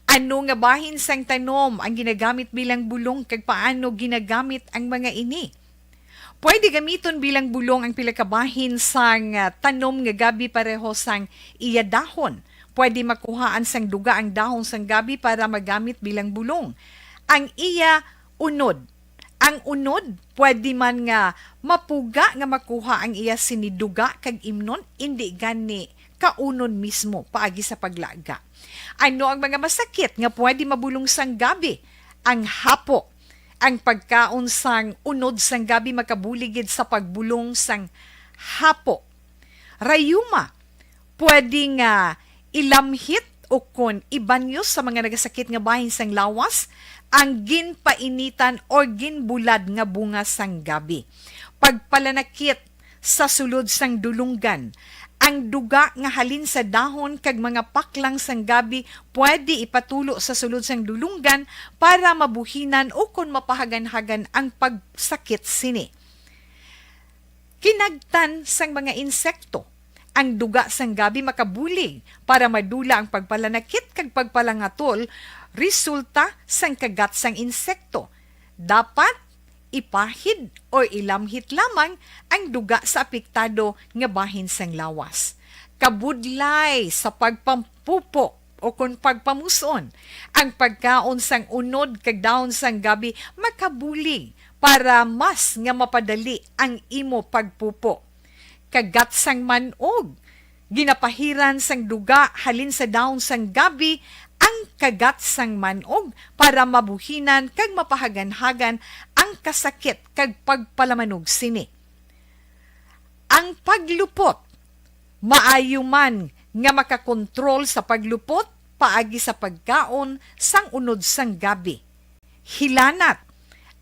Ano nga bahin sang tanom ang ginagamit bilang bulong kag paano ginagamit ang mga ini? Pwede gamiton bilang bulong ang pila ka bahin sang tanom nga gabi pareho sang iya dahon. Pwede makuhaan sang duga ang dahon sang gabi para magamit bilang bulong. Ang iya unod. Ang unod, pwede man nga mapuga nga makuha ang iya siniduga kag imnon, hindi gani kaunod mismo paagi sa paglaga. Ano ang mga masakit nga pwede mabulong sang gabi? Ang hapo. Ang pagkaon sang unod sang gabi makabuligid sa pagbulong sang hapo. Rayuma. Pwede nga ilamhit o kon ibanyo sa mga nagasakit nga bahin sang lawas ang ginpainitan o ginbulad nga bunga sang gabi. Pagpalanakit sa sulod sang dulunggan, ang duga nga halin sa dahon kag mga paklang sang gabi pwede ipatulo sa sulod sang dulunggan para mabuhinan o kon mapahagan-hagan ang pagsakit sini. Kinagtan sang mga insekto, ang duga sang gabi makabulig para madula ang pagpalanakit kag pagpalangatol resulta sang kagat sang insekto. Dapat ipahid o ilamhit lamang ang duga sa apektado nga bahin sang lawas. Kabudlay sa pagpampupo o kung pagpamuson, ang pagkaon sang unod kag dahon sang gabi makabulig para mas nga mapadali ang imo pagpupo. Kagat sang manog, ginapahiran sang duga halin sa dahon sang gabi ang kagat sang manog para mabuhinan kag mapahagan-hagan ang kasakit kag pagpalamanog sini. Ang paglupot, maayo man nga makakontrol sa paglupot paagi sa pagkaon sang unod sang gabi. Hilanat,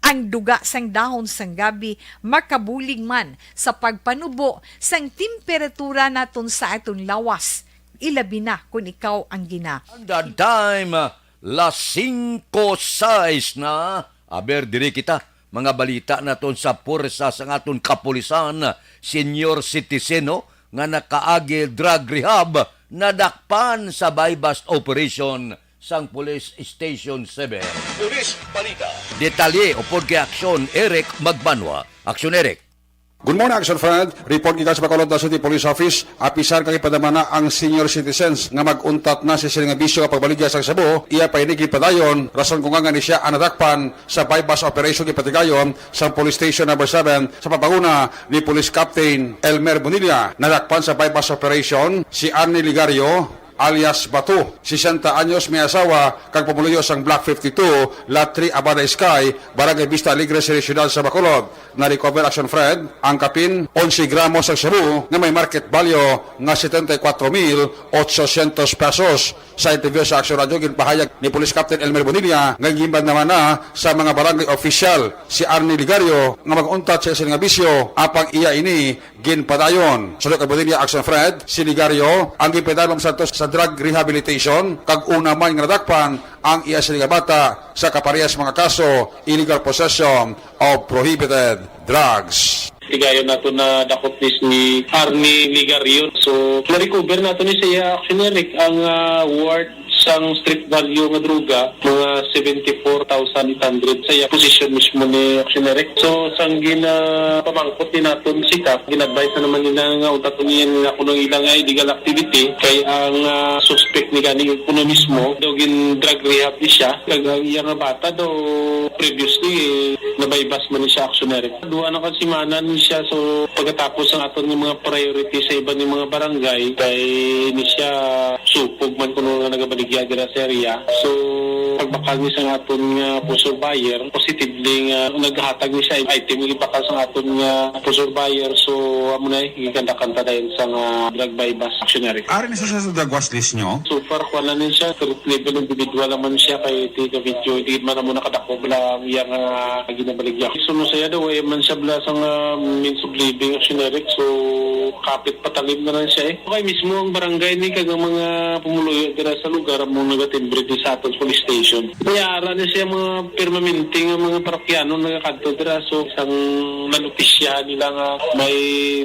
ang duga sang dahon sang gabi makabulig man sa pagpanubo sang temperatura naton sa aton lawas. Ilabi na kung ikaw ang gina. The time, las 5:06 na. Aber, diri kita, mga balita naton sa pursa sa aton kapulisan, senior citizeno, nga nakaagi drug rehab, nadakpan sa bypass operation sang Police Station 7. Police Balita. Detalye o pagka-aksyon, Eric Magbanwa. Aksyon, Eric. Good morning, Action Fred. Report gikan sa Bacolod City Police Office. Apisar kay padamana ang senior citizens nga maguntat na si silang bisyo kapag baligya sa Cebu. Iya pa inigi padayon. Rason kung nga ni siya anadakpan sa bypass operation gipatigayon sa Police Station number 7 sa papanguna ni Police Captain Elmer Bonilla. Nadakpan sa bypass operation si Arnie Ligario alias Batu, 60 anyos, may asawa, kag pamuluyo sang Block 52, Lot 3, Abada Sky, Barangay Vista Alegre, Ciudad sa Bacolod. Na-recover, Action Fred, ang kapin, 11 gramos sa Cebu, na may market value nga 74,800 pesos. Sa interview sa Action Radio, ginpahayag ni Police Captain Elmer Bonilla, nga gimbad naman na sa mga barangay official, si Arnie Ligario, nga mag-untat sa isang bisyo, apang iya ini, ginpadayon. Sulok kay Bonilla, Action Fred, si Ligario, ang ginpadayon sa drug rehabilitation, kag una man nga nadakpan ang iya sila bata sa kaparehas mga kaso illegal possession of prohibited drugs. Ligayon nato na dakot ni Arnie Ligario. So, na-recover nato ni siya actually ang ward sang street value nga droga, mga 74,800 sa iya position mismo ni Actionary. So, sang pamangkot ni naton sikap, gin-advise na naman nila nga utato niya nga kunong ilang illegal activity kay ang suspect ni gani kuno mismo daw gin drug rehab ni siya. Kag ang iya nga bata daw previously nabaybas man ni siya Actionary. Duha na kasimanan ni siya, so pagkatapos ang aton ng mga priority sa iba ng mga barangay kay ni siya supog man kuno nga nagabalik dira sa area. So, pagbakal ni sa aton nga pusher buyer, positively nga naghatag ni siya item yung ipakal sa aton nga pusher buyer. So, amo na iganda-kanta dayon sa drug bypass Actionary. Ari na siya sa drug watch list nyo? So far, wala na siya. Third level individual naman siya kay tika video. Hindi man mo nakadako bala yang ginabaligya. So, no saya daw, ay man siya bala sa means of living Actionary. So, kapit patalim na lang siya Okay, mismo ang barangay ni kag mga pumuluyo dira sa lugar mo nagatimbre di sa aton police station. Mayara na siya mga permanente nga mga parokyano nagakadto dira. So, isang nanutisya nila nga may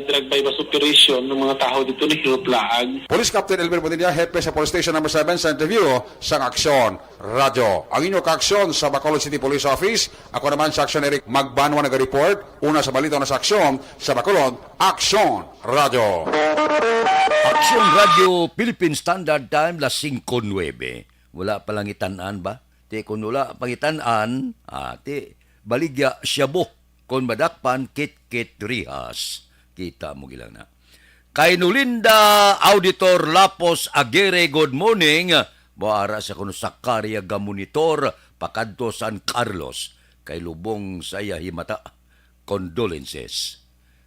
drug bypass operation ng mga tao dito ni Hiroplaag. Police Captain Elmer Bonilla, hepe sa Police Station number 7 sa interview sa Aksyon Radio. Ang inyong kaaksyon sa Bacolod City Police Office. Ako naman sa Aksyon Eric Magbanwa nag-report. Una sa balita na sa Aksyon sa Bacolod, Aksyon Radio. Aksyon Radio, Philippine Standard Time, las 5:09. Wala palang itanan ba? Ti kung wala pang itanan, ti baligya siyabo. Kung madakpan, kit-kit rihas. Kita mo gilang na. Kay Nulinda Auditor Lapos Aguirre, good morning. Buara sa kuno Sakaria Gamonitor, Pakadto San Carlos. Kay Lubong saya himata. Condolences.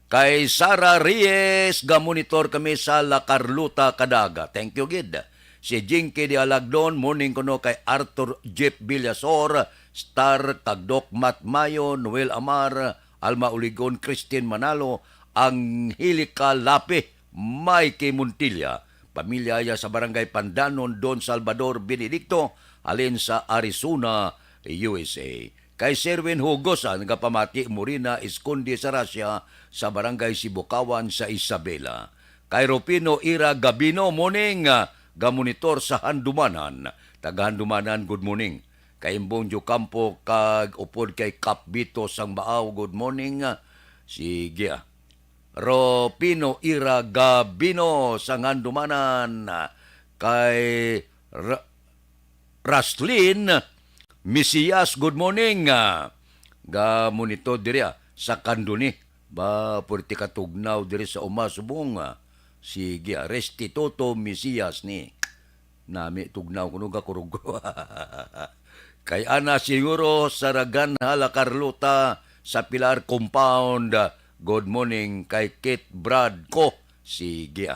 Kay Sara Reyes, gamonitor kami sa La Carlota, Cadaga. Thank you, Gid. Si Jinky de Alagdon, morning ko no kay Arthur Jeep Villasor Star Tagdok Mat Mayo, Noel Amar, Alma Uligon, Christine Manalo, Angelica Lape, Mikey Montilla, pamilya ya sa Barangay Pandanon, Don Salvador Benedicto, alin sa Arizona, USA. Kay Serwin Hugosa, nagapamati Morina Esconde sa Russia, sa Barangay Sibukawan sa Isabela. Kay Rupino Ira Gabino, morning, gamonitor sa Handumanan. Taga Handumanan, good morning. Kay Imbong Campo, kag upod kay Kapbito sang Baaw, good morning. Sige. Ropino Ira Gabino sa Handumanan. Kay Raslin Misias, good morning. Gamonito diri sa Kanduni. Ba, pwerte katugnaw diri sa umasubong. Sige, Restituto Misias ni. Nami tugnaw kuno ga kurug. Kay Ana siguro sa Ragan Hala Carlota sa Pilar Compound. Good morning kay Kate Brad ko. Sige.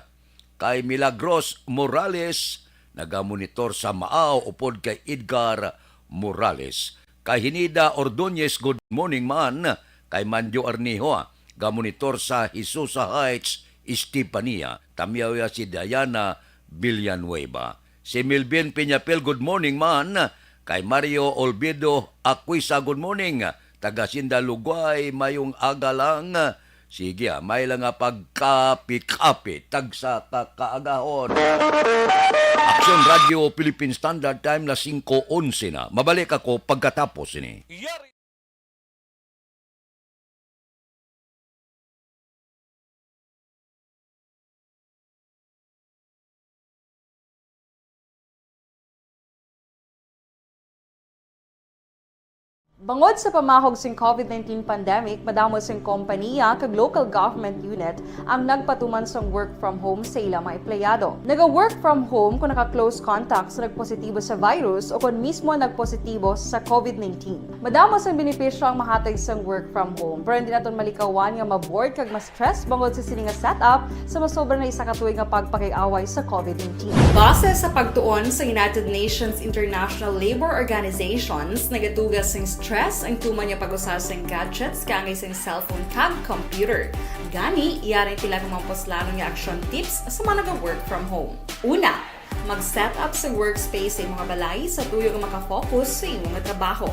Kay Milagros Morales, nagamonitor sa Maaw upod kay Edgar Morales. Kay Hinida Ordonez, good morning man. Kay Mandio Arniho, gamonitor sa Hisusa Heights, Estepania. Tamiyaw si Diana Villanueva. Si Milvin Peñapel, good morning man. Kay Mario Olvido Aquisa, good morning. Taga Sindalugay, mayong aga lang. Sige, may lang nga pagkapi-kapi, tagsa kakaagahon. Action Radio Philippine Standard Time na 5:11 na. Mabalik ako pagkatapos ini. Bangod sa pamahog sing COVID-19 pandemic, madamo sing kompanya kag local government unit ang nagpatuman sang work from home sa ilang mga empleyado. Naga-work from home kung naka-close contacts na nagpositibo sa virus o kung mismo nagpositibo sa COVID-19. Madamo sang benepisyo ang mahatag sang work from home, pero hindi naton malikawan nga maboard kag ma-stress bangod sa sini nga setup sa masobra na isa ka tuig nga pagpakiaway sa COVID-19. Base sa pagtuon sa United Nations International Labour Organizations, nagatugas sing stress ang tuman niya pag-usar sa gadgets kangay sa cellphone kag computer. Gani, iyaring tila ng mga poslano nga action tips sa mga nag-work from home. Una, mag-set up sa workspace sa mga balay sa tuyo nga makafocus sa imong trabaho.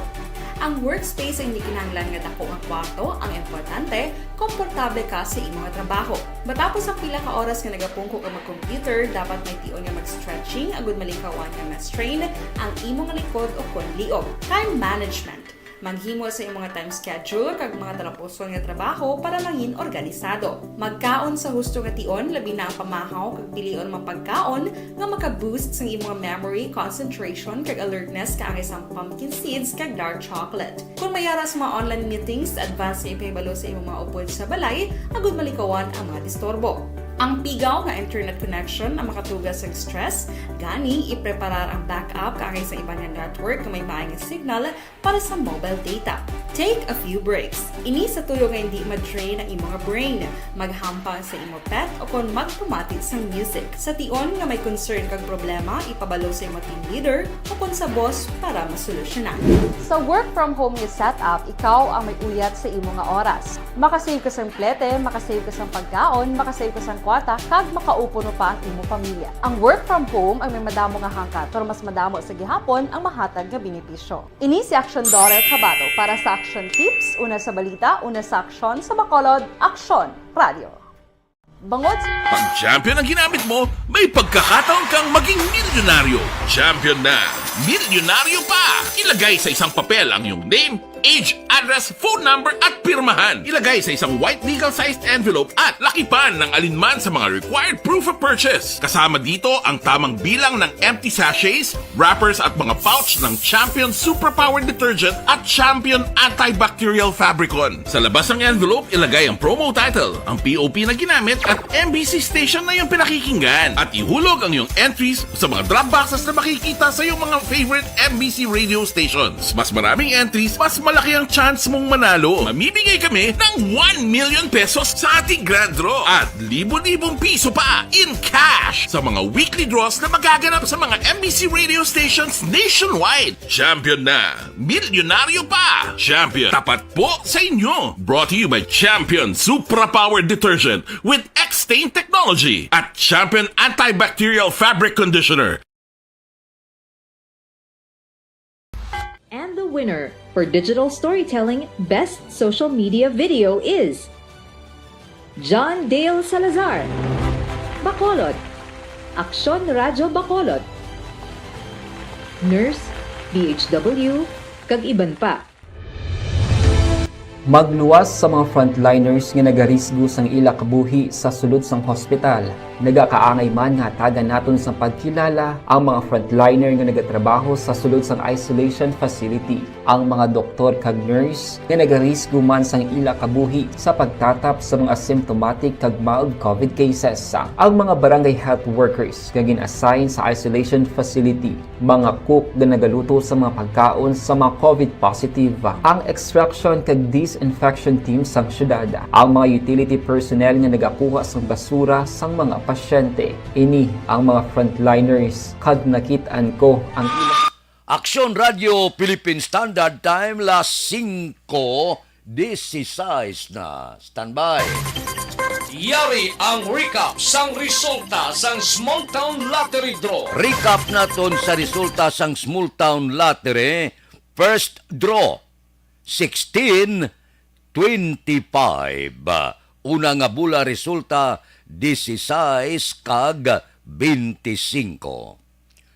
Ang workspace ay hindi kinahanglan nga dako nga kwarto, ang importante, komportable ka sa imong trabaho. Matapos ang pila ka oras nga nagapungko ka mag-computer, dapat may tion nga mag-stretching agud malikawan nga ma-strain ang imong likod o konliog. Time management. Maghimo sa imong mga time schedule kag mga talapuson nga trabaho para mangin organisado. Magkaon sa husto nga tion, labi na ang pamahaw kag pilion mapagkaon nga maka-boost sa imong memory, concentration kag alertness kaangay sa pumpkin seeds kag dark chocolate. Kung mayara sa mga online meetings, advance sa ipahibalo sa imong mga upod sa balay, agud malikawan ang mga disturbo. Ang pigaw nga internet connection ang makatugas sa stress, gani ipreparar ang backup kaangay sa ibang network na may maayong signal para sa mobile data. Take a few breaks. Ini sa tuyo nga hindi ma-drain ang imong brain, maghampang sa imong pet o kung magpumatit sa music. Sa tion nga may concern kag problema, ipabalo sa imong team leader o kung sa boss para masolusyonan. Sa work from home nga setup, ikaw ang may uyat sa imong nga oras. Makasave ka sa plete, makasave ka sa pagkaon, makasave ka sa kwata, kag makaupo no pa ang imong pamilya. Ang work from home ay may madamo nga hangkat, pero mas madamo sa gihapon ang mahatag nga benepisyo. Ini si Action Dorel Cabato para sa Action Tips, una sa balita, una sa aksyon sa Bacolod, Action Radio. Bangod Pag champion ang ginamit mo, may pagkakataon kang maging milyonaryo. Champion na! Milyonaryo pa! Ilagay sa isang papel ang iyong name, age, address, phone number at pirmahan. Ilagay sa isang white legal-sized envelope at lakipan ng alinman sa mga required proof of purchase. Kasama dito ang tamang bilang ng empty sachets, wrappers at mga pouch ng Champion Superpower Detergent at Champion Antibacterial Fabricon. Sa labas ng envelope, ilagay ang promo title, ang POP na ginamit at MBC station na iyong pinakikinggan. At ihulog ang iyong entries sa mga drop boxes na makikita sa iyong mga favorite MBC radio stations. Mas maraming entries, mas malaki ang chance mong manalo. Mamimigay kami ng 1 million pesos sa ating grand draw at libo-libong piso pa in cash sa mga weekly draws na magaganap sa mga MBC radio stations nationwide. Champion na, milyonaryo pa. Champion, tapat po sa inyo. Brought to you by Champion Supra Power Detergent with X-Stain Technology at Champion Antibacterial Fabric Conditioner. And the winner for digital storytelling best social media video is John Dale Salazar, Bacolod, Aksyon Radyo Bacolod, Nurse, DHW, kag iban pa. Magluwas sa mga frontliners nga nagarisgo sang ila kabuhi sa sulod sang hospital. Nagakaangay man nga tagan naton sa pagkilala ang mga frontliner nga nagatrabaho sa sulod sang isolation facility. Ang mga doktor kag nurse nga nagarisgo man sang ila kabuhi sa pagtatap sa mga symptomatic kag mild COVID cases. Ang mga barangay health workers nga gin-assign sa isolation facility, mga cook nga nagaluto sa mga pagkaon sa mga COVID positive, ang extraction kag disinfection team sang syudad, ang mga utility personnel nga nagakuha sang basura sang mga pasyente. Ini ang mga frontliners kag nakitaan ko ang ilang Aksyon Radio Philippine Standard Time, las 5:16 na. Standby. Yari ang recap sang resulta sang Small Town Lottery Draw. Recap naton sa resulta sang Small Town Lottery. First draw, 16-25. Una nga bula resulta, 16 kag 25.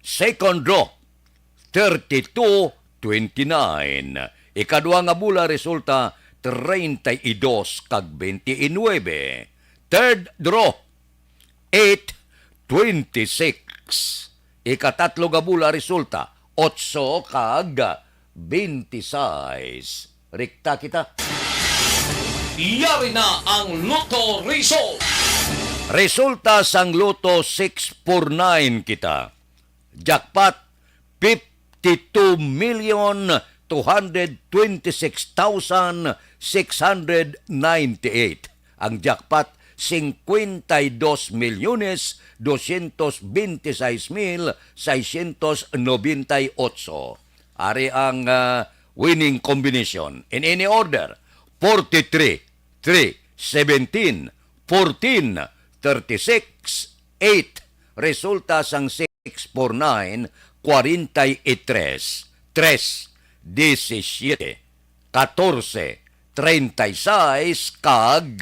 Second draw, 32-29. Ikadua nga bula resulta, 32 kag 29. Third draw, 8-26. Ikatatlo nga bula resulta, 8 kag 26. Rikta kita. Yari na ang Lotto Result. Resulta sang Loto 649 kita. Jackpot 52,226,698. Ang jackpot 52,226,698. Ari ang winning combination. In any order, 43, 3, 17, 14, 36, 8. Resulta sang 649, 43, 3, 17, 14, 36, kag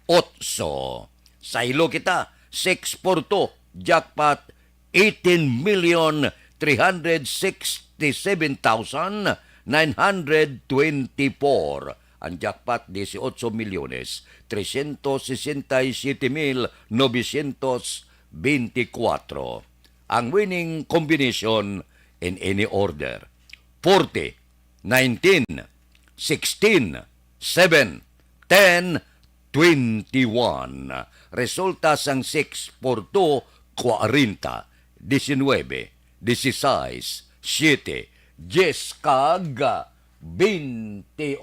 8. Sa ilo kita, 642, jackpot 18,367,924. Ang jackpot 18,367,924. Ang winning combination in any order, 40, 19, 16, 7, 10, 21. Resulta sang 642, 40, 19, 16, 7, 10 kag 21.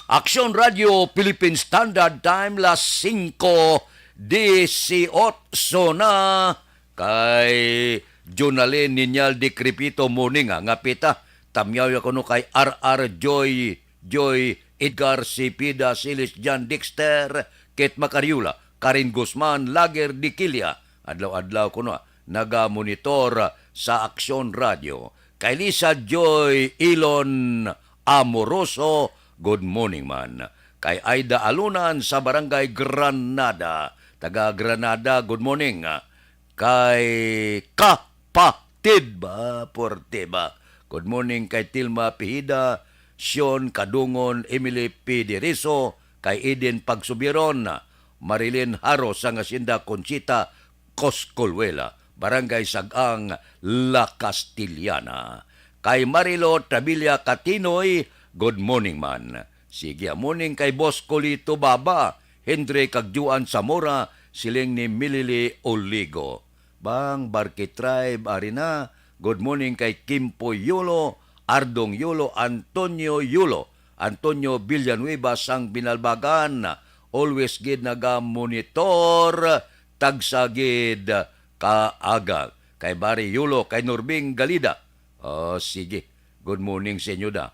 Aksyon Radio Philippine Standard Time, las 5:18 na. Kay Jonalyn Ninyal de Crepito Muning nga pita. Tamyaw ako no kay R.R. Joy Edgar Cepeda, Silis John Dexter, Kate Macariula, Karin Guzman, Lager de Quilla. Adlaw-adlaw ko no naga-monitor sa Aksyon Radio. Kay Lisa Joy Elon Amoroso, good morning man. Kay Aida Alunan sa Barangay Granada, taga Granada, good morning. Kay Kapatid ba, Porteba, good morning. Kay Tilma Pihida, Sean Kadungon, Emily P. Deriso, kay Eden Pagsubiron, Marilyn Haro sa Hacienda Conchita, Coscolwela, Barangay Sagang, La Castillana. Kay Marilo Trabilla Katinoy, good morning man. Sige morning kay Boss Colito Baba, Henry Kagjuan Zamora, siling ni Milili Oligo. Bang Barke Tribe Arina, good morning kay Kimpo Yulo, Ardong Yulo, Antonio Yulo, Antonio Villanueva sang Binalbagan, always gid naga-monitor, tagsagid kaaga. Kay Barry Yulo, kay Norbing Galida. Sige, good morning sa inyo da.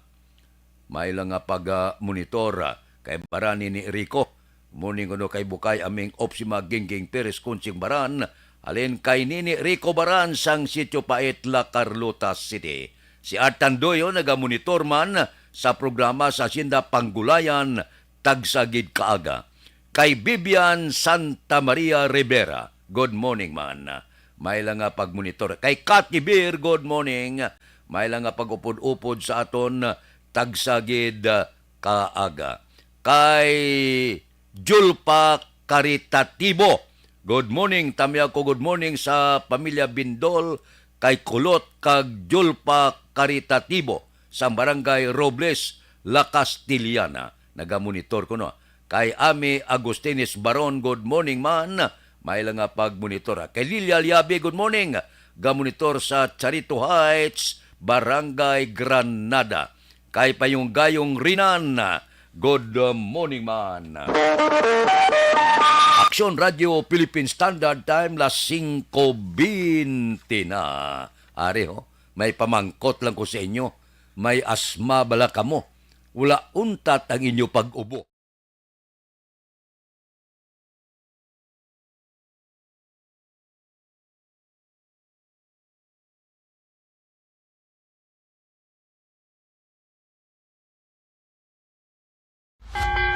May lang nga pag-monitor kay Barani ni Rico. Morning kuno kay Bukay aming Opsima Gingging Perez Kunsing Baran. Alin kay Nini Rico Baran sang Sitio Pait, La Carlota City. Si Artan Doyo naga-monitor man sa programa sa Hacienda Panggulayan, tagsagid kaaga. Kay Bibian Santa Maria Rivera, good morning man. May lang nga pag-monitor. Kay Kati Beer, good morning. May lang nga pag-upod-upod sa aton, tagsagid kaaga. Kay Julpa Caritatibo, good morning. Tamiya ko good morning sa pamilya Bindol, kay Kulot kag Julpa Caritatibo sa barangay Robles, La Castillana. Nagamonitor ko no. Kay Ami Agustines Baron, good morning man. May lang nga pag-monitor. Kay Lilia Liabe, good morning. Gamonitor sa Charito Heights, Barangay Granada. Kay Payong-Gayong Rinan, good morning man. Aksyon Radio Philippine Standard Time, las 5:20 na. Ari ho, may pamangkot lang ko sa inyo. May asma bala kamo. Wala untat ang inyo pag-ubo.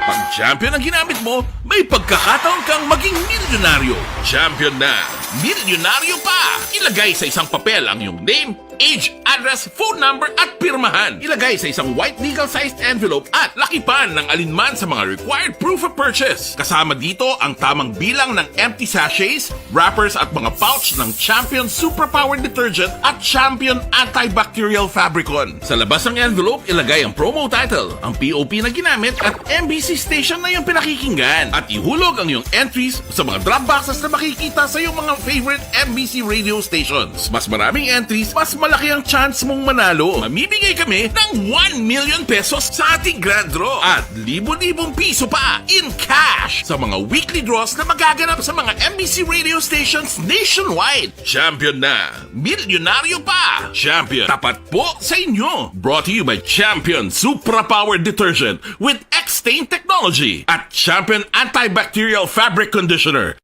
Pag champion ang ginamit mo, may pagkakataon kang maging milyonaryo. Champion na, milyonaryo pa! Ilagay sa isang papel ang iyong name, age, address, phone number at pirmahan. Ilagay sa isang white legal-sized envelope at lakipan ng alinman sa mga required proof of purchase. Kasama dito ang tamang bilang ng empty sachets, wrappers at mga pouch ng Champion Superpower Detergent at Champion Antibacterial Fabricon. Sa labas ng envelope, ilagay ang promo title, ang POP na ginamit at MBC station na yung pinakikinggan. At ihulog ang iyong entries sa mga drop boxes na makikita sa iyong mga favorite MBC radio stations. Mas maraming entries, mas malaki ang chance mong manalo. Mamimigay kami ng 1 million pesos sa ating grand draw at libo-libong piso pa in cash sa mga weekly draws na magaganap sa mga MBC radio stations nationwide. Champion na, milyonaryo pa. Champion, tapat po sa inyo. Brought to you by Champion Supra Power Detergent with X-Stain Technology at Champion Antibacterial Fabric Conditioner.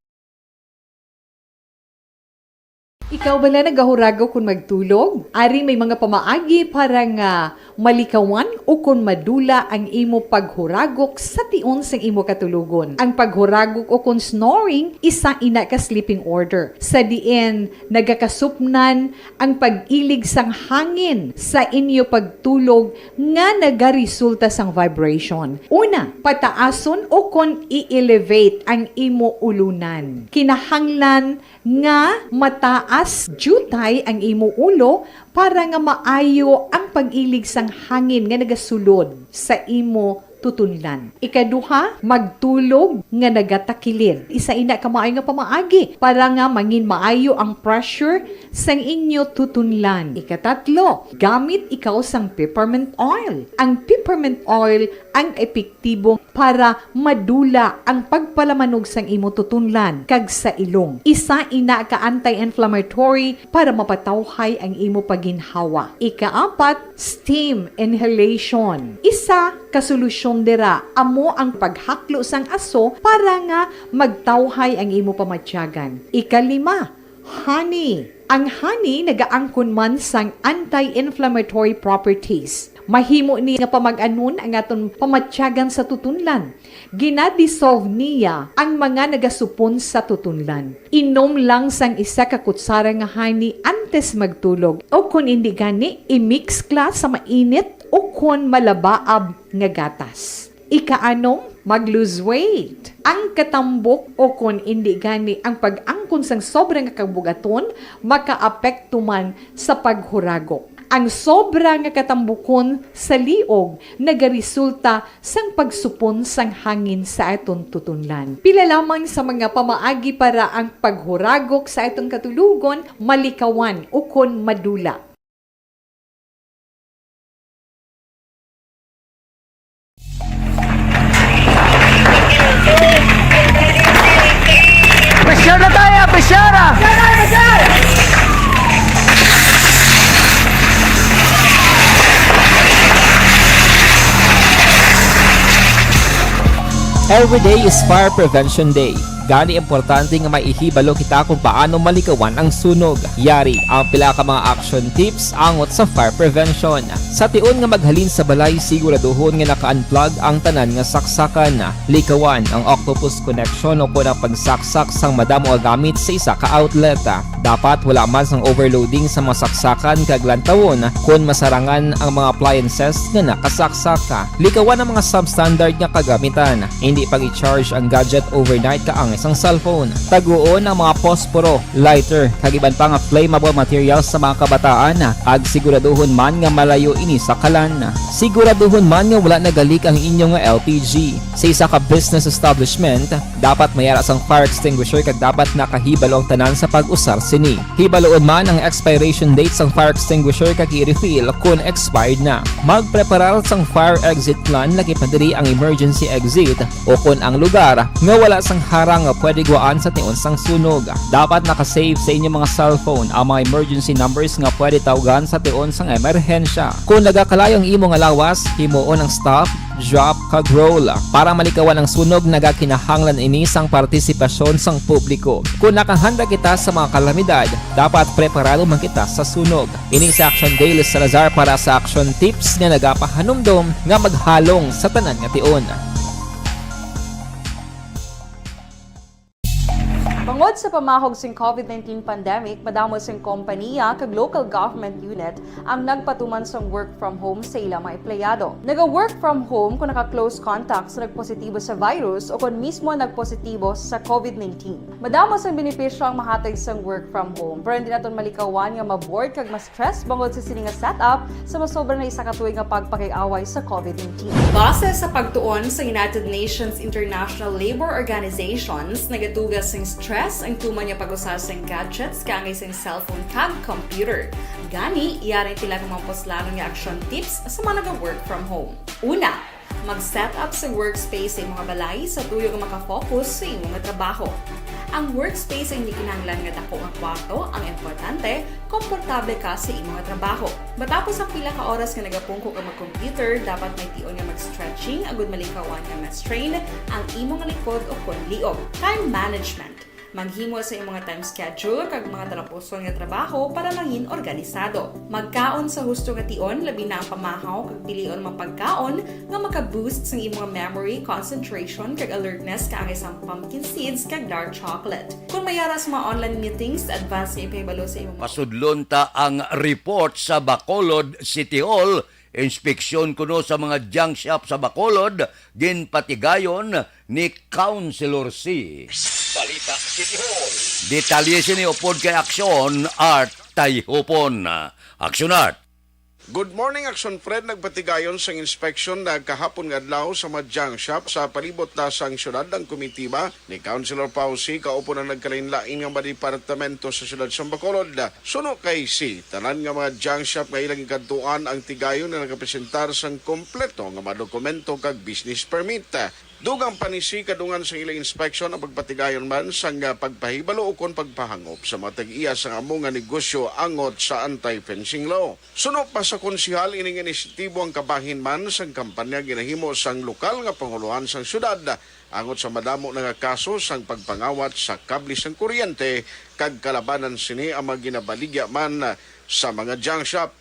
Ikaw bala nagahuragaw kung magtulog? Ari may mga pamaagi para nga malikawan o kung madula ang imo paghuragok sa tion sang imo katulugon. Ang paghuragok o kung snoring, isa ina ka sleeping order. Sa diin, nagakasupnan ang pag-ilig sang hangin sa inyo pagtulog nga nagaresulta sang vibration. Una, pataason o kung i-elevate ang imo ulunan. Kinahanglan nga mataas jutay ang imo ulo para nga maayo ang pag-ilig sang hangin nga nagasulod sa imo tutunlan. Ikaduha, magtulog nga nagatakilid. Isa ina ka maayo nga pamaagi para nga mangin maayo ang pressure sang inyo tutunlan. Ikatatlo, gamit ikaw sang peppermint oil. Ang peppermint oil ang epektibo para madula ang pagpalamanog sang imo tutunlan kag sa ilong. Isa ina ka anti-inflammatory para mapatawhay ang imo paginhawa. Ikaapat, steam inhalation. Isa ka solusyon dira amo ang paghaklo sang aso para nga magtawhay ang imo pamatyagan. Ikalima, honey. Ang honey nagaangkon man sang anti-inflammatory properties. Mahimo ni nga pamag-anon ang aton pamatyagan sa tutunlan. Ginadissolve niya ang mga nagasupon sa tutunlan. Inom lang sang isa ka kutsara nga honey antes magtulog. O kung hindi gani, i-mix class sa mainit o kung malabaab nga gatas. Ikaanong, mag-lose weight. Ang katambok o kung hindi gani ang pag-angkon sang sobrang kabugaton, makaapekto man sa paghuragok. Ang sobra nga katambukon sa liog nagaresulta sang pagsupon sang hangin sa aton tutunlan. Pila lamang sa mga pamaagi para ang paghuragok sa aton katulugon malikawan o kon madula. Every day is Fire Prevention Day. Gani importante nga maihibalo kita kung paano malikawan ang sunog. Yari ang pila ka mga action tips angot sa fire prevention. Sa tion nga maghalin sa balay, siguraduhon nga naka-unplug ang tanan nga saksakan. Likawan ang octopus connection o kung ang pagsaksak sang madamo nga gamit sa isa ka outlet. Dapat wala man sang overloading sa mga saksakan kag lantawon kung masarangan ang mga appliances nga nakasaksaka. Likawan ang mga substandard nga kagamitan. Hindi pag i-charge ang gadget overnight kaang isang cellphone. Taguon ang mga posporo, lighter, kag iban pa nga flammable materials sa mga kabataan. Ag siguraduhon man nga malayo ini sa kalan. Siguraduhon man nga wala nagalik ang inyong nga LPG. Sa isa ka business establishment, dapat mayara sang fire extinguisher kag dapat nakahibalo ang tanan sa pag-usar sini. Hibaloon man ang expiration date sang fire extinguisher kag i-refill kung expired na. Magpreparar sang fire exit plan lagi pa diri ang emergency exit o kung ang lugar nga wala sang harang nga pwede guwaan sa tion sang sunog. Dapat nakasave sa inyong mga cellphone ang mga emergency numbers nga pwede tawagan sa tion sang emerhensya. Kung nagakalayo ang imong lawas, himuon ang stop, drop, kag roll. Para malikawan ang sunog, nagakinahanglan ini sang partisipasyon sang publiko. Kung nakahanda kita sa mga kalamidad, dapat preparado man kita sa sunog. Ini sa Action Daily Salazar para sa action tips nga nagapahanumdom nga maghalong sa tanan nga tion. Bangod sa pamahog sing COVID-19 pandemic, madamo sing kompanya kag local government unit ang nagpatuman sang work from home sa ilang mga empleyado. Naga-work from home kung naka-close contacts na nagpositibo sa virus o kung mismo nagpositibo sa COVID-19. Madamo sang benepisyo ang mahatag sang work from home, pero hindi naton malikawan nga ma-bored kag ma-stress bangod sa sini nga setup sa masobra na isa ka tuig nga pagpakiaway sa COVID-19. Base sa pagtuon sa United Nations International Labour Organizations, nagatugas sing stress ang tuman niya pag-usar sa gadgets kaangay sa cellphone kag computer. Gani, iyarin tila ng mga poslalong nga action tips sa mga nag-work from home. Una, mag-set up sa workspace sa mga balay sa tuyo nga makafocus sa imong trabaho. Ang workspace ay hindi kinahanglan nga dako nga kwarto, ang importante, komportable ka sa imong trabaho. Matapos ang pila ka oras nga nagapungko ka mag-computer, dapat may tion nga mag-stretching agud malikawan nga ma-strain ang imong likod o kon liog. Time management. Maghimo sa imong time schedule kag mga tarapuson nga trabaho para maging organisado. Magkaon sa husto nga tion, labi na ang pamahaw kag pilion mga pagkaon nga maka-boost sa imong memory, concentration kag alertness kaangay sang pumpkin seeds kag dark chocolate. Kung mayara sa mga online meetings, advance nga ipahibalo sa imong Pasudlon ta ang report sa Bacolod City Hall. Inspeksyon kuno sa mga junk shop sa Bacolod, ginpatigayon ni Councilor C. Balita City Hall. Detalye sini upod kay Aksyon Art Tayhopon. Aksyon Art. Good morning, Action Fred. Nagpatigayon sa inspeksyon na kahapon nga adlaw sa mga junk shop sa palibot na sang syudad ng komitiba ni Councilor Pausi kaupo na nagkalain-lain nga mga departamento sa syudad sa Bacolod. Suno kay si tanan nga mga junk shop nga ilang ikantuan ang tigayon na nagapresentar sang kompleto nga mga dokumento kag business permit. Dugang panisi kadungan sa ilang inspeksyon ang pagpatigayon man sang pagpahibalo o kon pagpahangop sa mga tag-iya sa among nga negosyo angot sa anti-fencing law. Suno pa sa konsihal ining inisitibo ang kabahin man sang kampanya ginahimo sang lokal nga panguluhan sang syudad angot sa madamo nga kaso sang pagpangawat sa kable sang kuryente kag kalabanan sini ang mga ginabaligya man sa mga junk shop.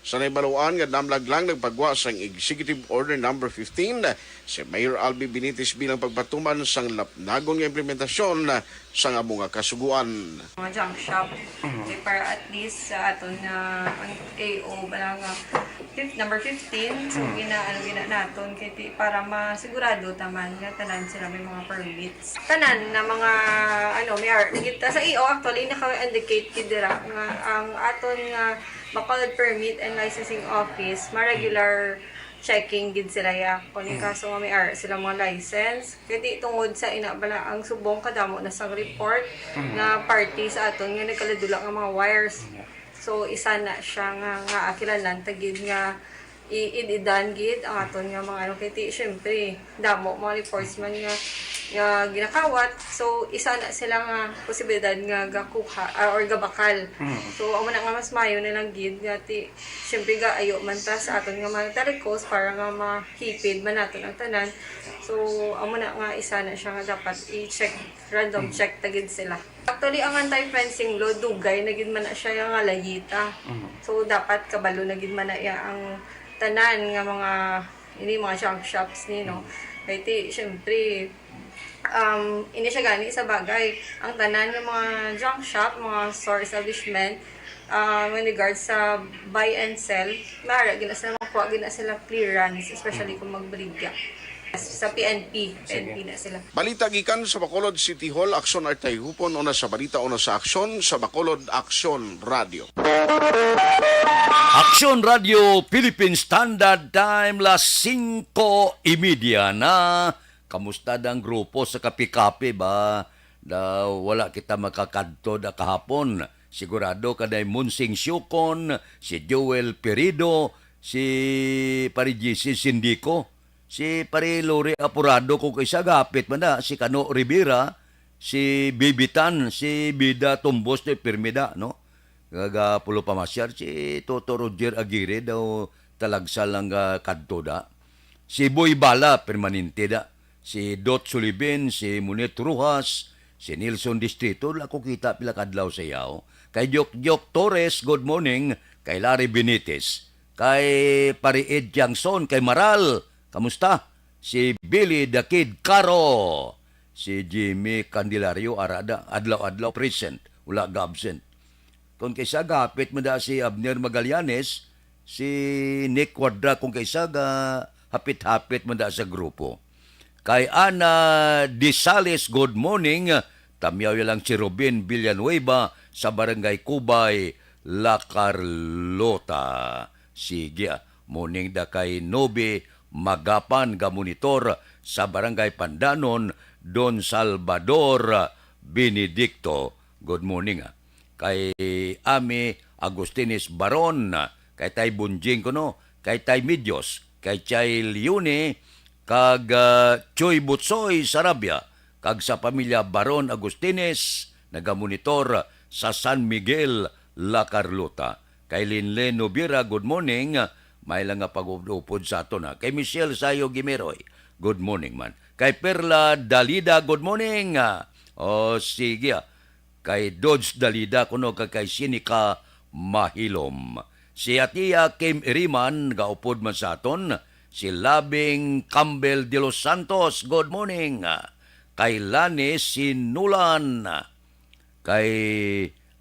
Sa naibaluan nga namlaglang nagpagwa sang Executive Order No. 15 si Mayor Albi Benitez bilang pagpatuman sang lapnagon nga implementasyon sang among kasuguan. Mga junk shop para at least sa aton na AO balang number 15 so gina naton kay para masigurado taman nga tanan sila may mga permits. Tanan na mga may kita sa AO actually naka-indicate kidira nga ang aton nga Bacolod Permit and Licensing Office, ma-regular checking gid sila ya. Kung yung kaso nga may sila mga license. Kaya tungod sa inabala ang subong kadamo na sang report na party sa aton nga nagkaladula nga mga wires. So isa na siya nga akilanan tagid nga iidan gid ang aton nga mga kaya syempre damo mga reports man nga nga ginakawat. So isa na sila nga posibilidad nga gakuha or gabakal. So amo na nga mas mayo na lang gid nga ti syempre ga ayo man ta sa aton nga mga tarikos para nga mahipid man naton ang tanan. So amo na nga isa na siya nga dapat i-check, random check tagid sila. Actually ang anti-fencing law dugay na gid man na siya nga layita. So dapat kabalo na gid man na iya ang tanan nga mga ini mga junk shops ni no. Kaya ti syempre ini siya gani sa bagay. Ang tanan ng mga junk shop, mga store establishment, in regards sa buy and sell, mara, gina sila makuha, gina sila clearance, especially kung magbrigya. Sa PNP na sila. Balita gikan sa Bacolod City Hall, Aksyon Artay Hupon, una sa balita, una sa aksyon, sa Bacolod Aksyon Radio. Aksyon Radio Philippine Standard Time, las 5:30 na. Kamusta ang grupo sa kapi-kapi ba? Wala kita makakadto da kahapon. Sigurado kaday Munsing Syukon, si Joel Perido, si Pari GC Sindico, si Pari Lori Apurado kung kaysa gapit man na, si Kano Rivera, si Bibitan, si Bida Tumbos de Permida, no? Gagapulo pamasyar, si Toto Roger Aguirre daw talagsal lang kadto da. Si Boy Bala, permanente da. Si Dot Sullivan, si Munet Rujas, si Nilson Distrito, ako kita pila kadlaw sa yaw. Kay Jok Torres, good morning. Kay Larry Benitez. Kay Pari Ed Jackson, kay Maral, kamusta? Si Billy the Kid Caro. Si Jimmy Candelario, arada, adlaw-adlaw present, wala absent. Kung kaysa gapit mo da si Abner Magallanes, si Nick Quadra, kung kaysa hapit-hapit mo da sa grupo. Kay Ana Disales, good morning. Tamyaw lang si Robin Villanueva sa Barangay Kubay, La Carlota. Sige, morning da kay Nobe Magapan Gamonitor sa Barangay Pandanon, Don Salvador Benedicto. Good morning. Kay Ami Agustines Baron, kay Tay Bunjing Kono, kay Tay Midyos, kay Chay Lione, kag Choy Butsoy Sarabia, kag sa pamilya Baron Agustines, nagamonitor sa San Miguel, La Carlota. Kay Linlen Nobira, good morning. May lang nga pag-upod sa ato na. Kay Michelle Sayo Gimeroy, good morning man. Kay Perla Dalida, good morning. O sige, kay Dodge Dalida, kuno kay Sinika Mahilom. Si Atia Kim Iriman, gaupod man sa aton. Si Labing Campbell de los Santos, good morning. Kay Lani Sinulan. Kay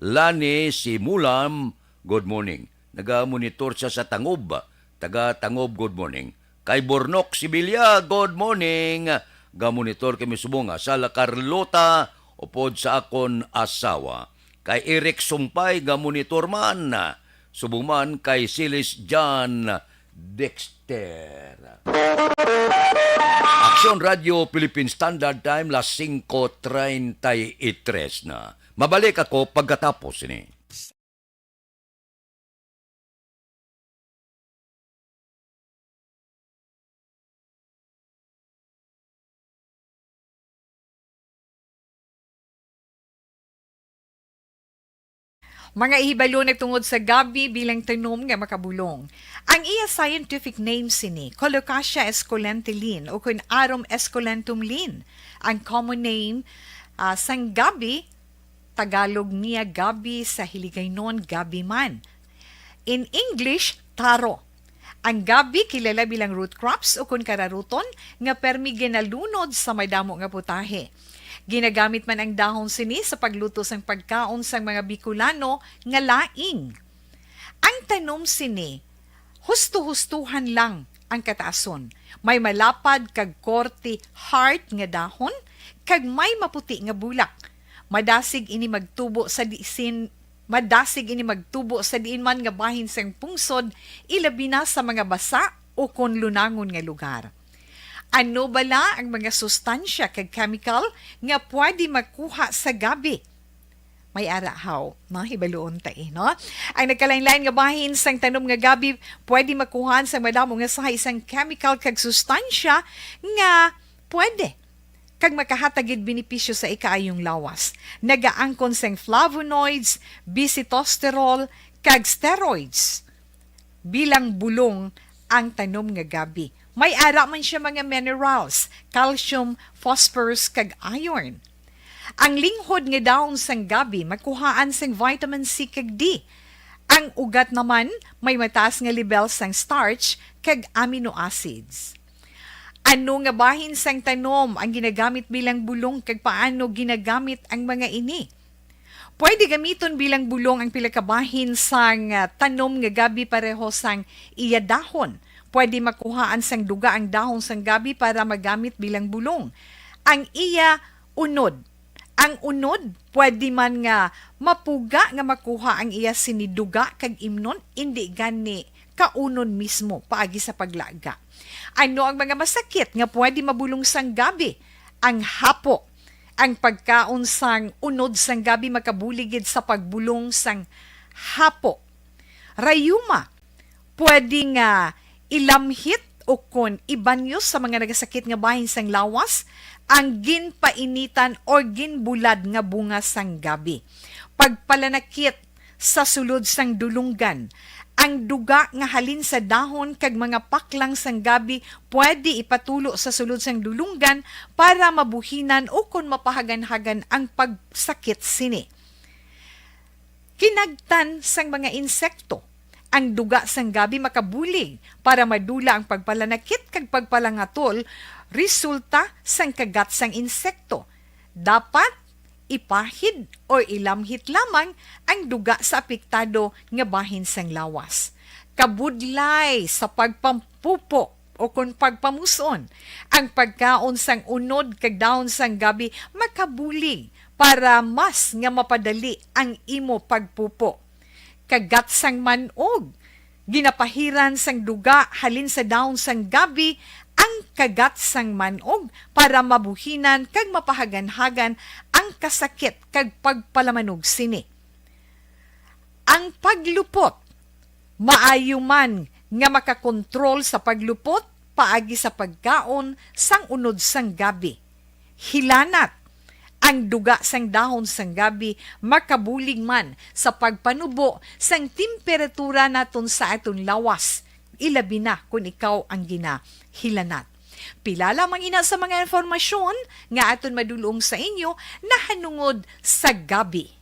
Lani Simulam, good morning. Naga-monitor siya sa Tangob. Taga-Tangob, good morning. Kay Bornok Sibilya, good morning. Ga-monitor kami subunga sa La Carlota, upod sa akon asawa. Kay Eric Sumpay, ga-monitor man. Subuman kay Silis John Dexter. Aksyon Radio Philippine Standard Time, las 5:33 na. Mabalik ako pagkatapos ini. Mga ihibalo nagtungod sa gabi bilang tanom nga makabulong. Ang iya scientific name sini, Colocasia esculentilin o kun Arum esculentum lin. Ang common name sang gabi, Tagalog niya gabi, sa Hiligaynon gabi man. In English, taro. Ang gabi kilala bilang root crops o kun kararuton nga permi ginalunod sa may damo nga putahe. Ginagamit man ang dahon sini sa pagluto sang pagkaon sang mga Bicolano nga laing. Ang tanom sini, husto-hustuhan lang ang kataason. May malapad kag korte hard nga dahon, kag may maputi nga bulak. Madasig ini magtubo sa diin man nga bahin sang pungsod, ilabi na sa mga basa o kon lunangon nga lugar. Ano bala ang mga sustansya kag chemical nga pwede makuha sa gabi? May arahaw, no? Hibaluon tayo, no? Ang nagkalain-lain nga bahin sang tanom nga gabi, pwede makuhaan sa madamo nga sa isang chemical kag sustansya nga pwede kag makahatagid benepisyo sa ikaayong lawas. Nagaangkon sang flavonoids, bisitosterol, kag steroids. Bilang bulong ang tanom nga gabi. May ara man siya mga minerals, calcium, phosphorus, kag iron. Ang linghod nga dahon sang gabi makuhaan sang vitamin C kag D. Ang ugat naman may mataas nga level sang starch kag amino acids. Ano nga bahin sang tanom ang ginagamit bilang bulong kag paano ginagamit ang mga ini? Pwede gamiton bilang bulong ang pila ka bahin sang tanom nga gabi pareho sang iya dahon. Pwede makuhaan sang duga ang dahon sang gabi para magamit bilang bulong. Ang iya unod. Ang unod, pwede man nga mapuga nga makuha ang iya siniduga kag imnon, hindi gani kaunon mismo paagi sa paglaga. Ano ang mga masakit nga pwede mabulong sang gabi? Ang hapo. Ang pagkaon sang unod sang gabi makabuligid sa pagbulong sang hapo. Rayuma. Pwede nga ilamhit o kon ibanyo sa mga nagasakit nga bahin sang lawas ang ginpainitan o ginbulad nga bunga sang gabi. Pagpalanakit sa sulod sang dulunggan, ang duga nga halin sa dahon kag mga paklang sang gabi pwede ipatulo sa sulod sang dulunggan para mabuhinan o kon mapahagan-hagan ang pagsakit sini. Kinagtan sang mga insekto, ang duga sang gabi makabulig para madula ang pagpalanakit kag pagpalangatol resulta sang kagat sang insekto. Dapat ipahid o ilamhit lamang ang duga sa apektado nga bahin sang lawas. Kabudlay sa pagpampupo o kung pagpamuson, ang pagkaon sang unod kag dahon sang gabi makabulig para mas nga mapadali ang imo pagpupo. Kagat sang manog, ginapahiran sang duga halin sa dahon sang gabi ang kagat sang manog para mabuhinan kag mapahagan-hagan ang kasakit kag pagpalamanog sini. Ang paglupot, maayo man nga makakontrol sa paglupot paagi sa pagkaon sang unod sang gabi. Hilanat, ang duga sang dahon sang gabi makabulig man sa pagpanubo sang temperatura naton sa aton lawas. Ilabi na kung ikaw ang ginahilanat. Pila lamang ina sa mga informasyon nga aton madulong sa inyo na hanungod sa gabi.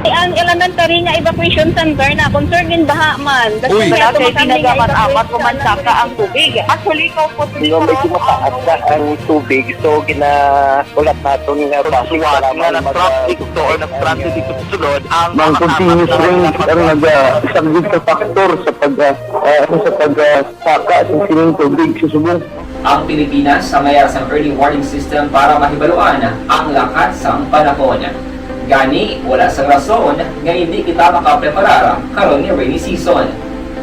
Ang elementary nga evacuation center na concern din baha man. Uy, kasi pinagamat-amat kumansaka ang tubig. Actually, ikaw po dito mataas na ang tubig. So, ginaulat natin nga pasiwala nga nag-traffic to or nag-transit dito sa sulod. Ang continuous rain ang nag-isang sa factor sa pagsaka sa sining tubig sa subong. Ang Pilipinas sa mayroon sa early warning system para mahibaluan ang lakas ng panahon. Gani, wala sa rason nga hindi kita makapreparar karon ni rainy season.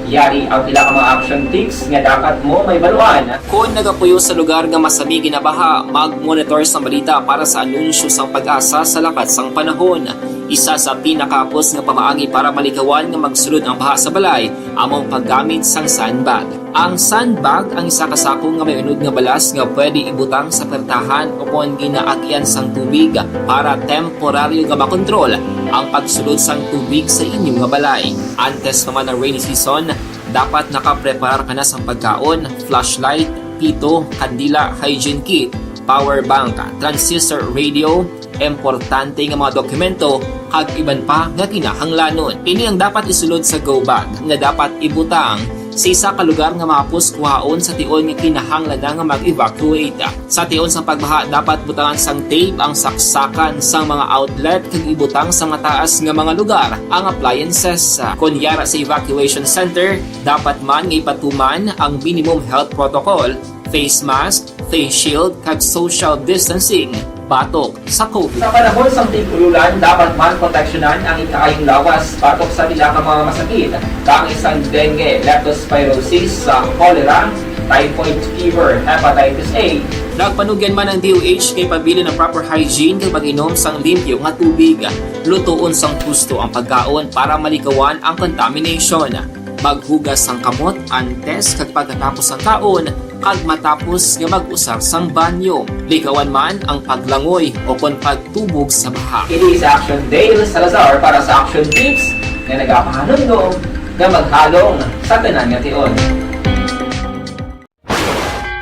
Yari ang pila ka mga action tips nga dapat mo may baluan. Kung nagapuyo sa lugar nga masami ginabaha, mag-monitor sa balita para sa anunsyo sang pag-asa sa lakas sang panahon. Isa sa pinakapos nga pamaagi para malikawan nga magsulod ang baha sa balay, among paggamit sang sandbag. Ang sandbag ang isa kasako nga may unod nga balas nga pwede ibutang sa pertahan upon ginaagyan sang tubig para temporaryo nga makontrol ang pagsulod sang tubig sa inyong nga balay. Antes naman ng rainy season, dapat nakapreparar ka na sang pagkaon, flashlight, pito, kandila, hygiene kit, power bank, transistor radio, importante nga mga dokumento kag iban pa nga kinahanglanon. Ini ang dapat isulod sa go bag nga dapat ibutang sa isa ka lugar nga mapos kuhaon sa tion nga kinahanglan nga mag-evacuate. Sa tion sa pagbaha dapat butangan sang tape ang saksakan sang mga outlet kag ibutang sa mataas nga mga lugar ang appliances. Kunyara sa evacuation center, dapat man nga ipatuman ang minimum health protocol, face mask, face shield kag social distancing. Batok sa COVID. Sa panahon sa tigululan, dapat man proteksyonan ang ikaayong lawas batok sa pila ka mga masakit. Kang isang dengue, leptospirosis, cholera, typhoid fever, hepatitis A. Nagpanugyan man ang DOH kay pabili ng proper hygiene kay pag-inom sang limpyo nga tubig. Lutuon sang gusto ang pagkaon para malikawan ang contamination. Maghugas sang kamot antes kag pagkatapos ang kaon kag matapos nga mag-usar sang banyo. Likawan man ang paglangoy o kon pagtubog sa baha. It is Action Dale Salazar para sa Action Tips nga nagapahanundong nga maghalong sa tanan nga tion.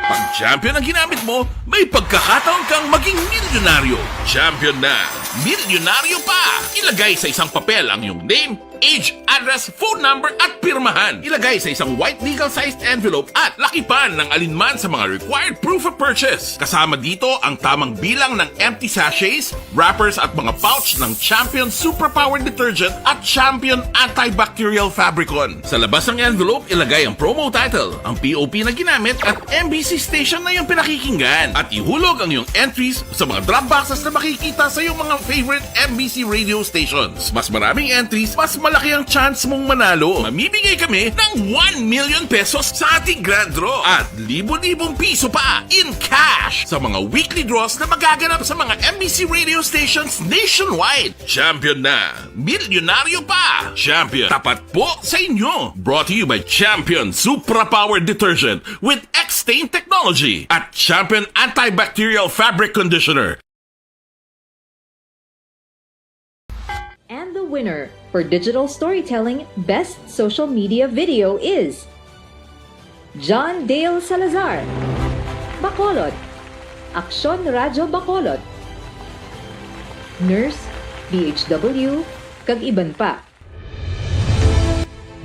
Pag champion ang ginamit mo, may pagkakataon kang maging milyonaryo. Champion na! Milyonaryo pa! Ilagay sa isang papel ang iyong name, age, address, phone number at pirmahan. Ilagay sa isang white legal-sized envelope at lakipan ng alinman sa mga required proof of purchase. Kasama dito ang tamang bilang ng empty sachets, wrappers at mga pouch ng Champion Superpower Detergent at Champion Antibacterial Fabricon. Sa labas ng envelope, ilagay ang promo title, ang POP na ginamit at MBC station na iyong pinakikinggan. At ihulog ang iyong entries sa mga drop boxes na makikita sa iyong mga favorite MBC radio stations. Mas maraming entries, mas malaki ang chance mong manalo. Mamimigay kami ng 1 million pesos sa ating grand draw at libo-libong piso pa in cash sa mga weekly draws na magaganap sa mga MBC radio stations nationwide. Champion na! Milyonaryo pa! Champion, tapat po sa inyo! Brought to you by Champion Superpower Detergent with X-Stain Technology at Champion Antibacterial Fabric Conditioner. And the winner for Digital Storytelling Best Social Media Video is John Dale Salazar, Bacolod, Aksyon Radyo Bacolod, Nurse, DHW, kag iban pa.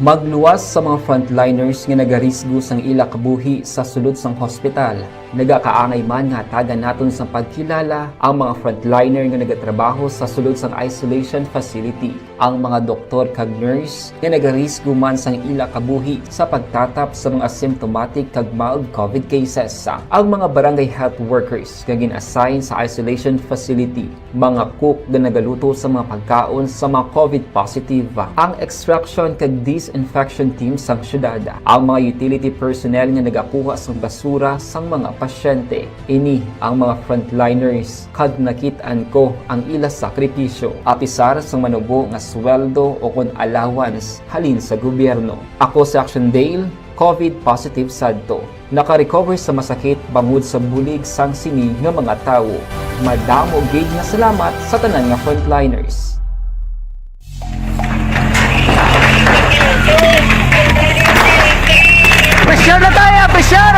Magluwas sa mga frontliners nga nagarisgo sang ila kabuhi sa sulod sang hospital. Nagakaangay man nga tagan naton sa pagkilala ang mga frontliner nga nagatrabaho sa sulod sang isolation facility. Ang mga doktor kag nurse nga nagarisgo man sang ila kabuhi sa pagtatap sa mga asymptomatic kag mild COVID cases. Ang mga barangay health workers nga gin-assign sa isolation facility, mga cook nga nagaluto sa mga pagkaon sa mga COVID positive, ang extraction kag disinfection team sang syudad, ang mga utility personnel nga nagakuha sang basura sang mga pasyente. Ini ang mga frontliners kag nakit-an ko ang ila sakripisyo apisar sang manubo nga sweldo o kon allowance halin sa gobyerno. Ako sa Action Dale, COVID positive sadto. Naka-recover sa masakit bangod sa bulig sang sini nga mga tawo. Madamo gid nga salamat sa tanan nga frontliners. Pressure na tayo! Pressure!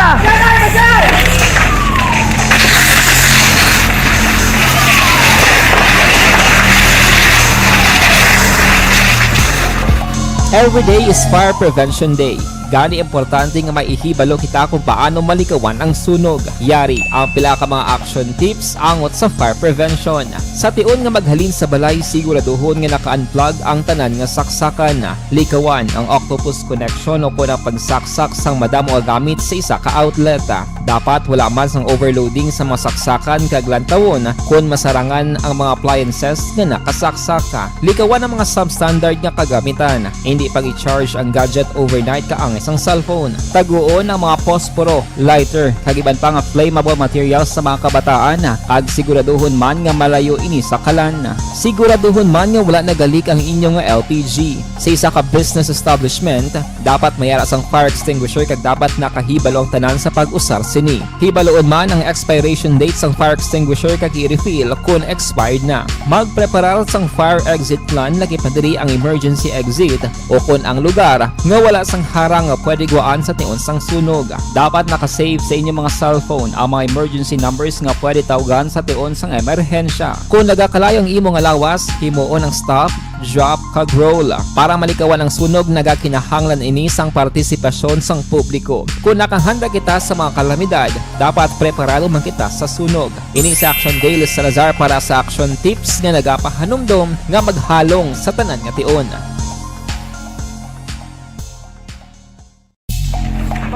Every day is Fire Prevention Day. Gani importante nga maihibalo kita kung paano malikawan ang sunog. Yari ang pila ka mga action tips angot sa fire prevention. Sa tion nga maghalin sa balay, siguraduhon nga naka-unplug ang tanan nga saksakan. Likawan ang octopus connection o kung ang pagsaksak sang madamo nga gamit sa isa ka outlet. Dapat wala man sang overloading sa mga saksakan kag lantawon kung masarangan ang mga appliances nga nakasaksaka. Likawan ang mga substandard nga kagamitan. Hindi pag i-charge ang gadget overnight kaang isang cellphone. Taguon ang mga posporo, lighter, kag iban pa nga flammable materials sa mga kabataan. Kag siguraduhon man nga malayo ini sa kalan. Siguraduhon man nga wala nagalik ang inyong LPG. Sa isa ka business establishment, dapat mayara sang fire extinguisher kag dapat nakahibalo ang tanan sa pag-usar sini. Hibaloon man ang expiration date sang fire extinguisher kag i-refill kung expired na. Magpreparar sang fire exit plan lagi pa diri ang emergency exit o kung ang lugar nga wala sang harang nga pwede guaan sa tion sang sunog. Dapat nakasave sa inyong mga cellphone ang mga emergency numbers nga pwede tawagan sa tion sang emerhensya. Kung nagakalayo ang imong lawas, himuon ang stop, drop kag roll. Para malikawan ang sunog, nagakinahanglan ini sang partisipasyon sang publiko. Kung nakahanda kita sa mga kalamidad, dapat preparado man kita sa sunog. Ini sa Action Dale Salazar para sa Action Tips nga nagapahanumdom nga maghalong sa tanan nga tion.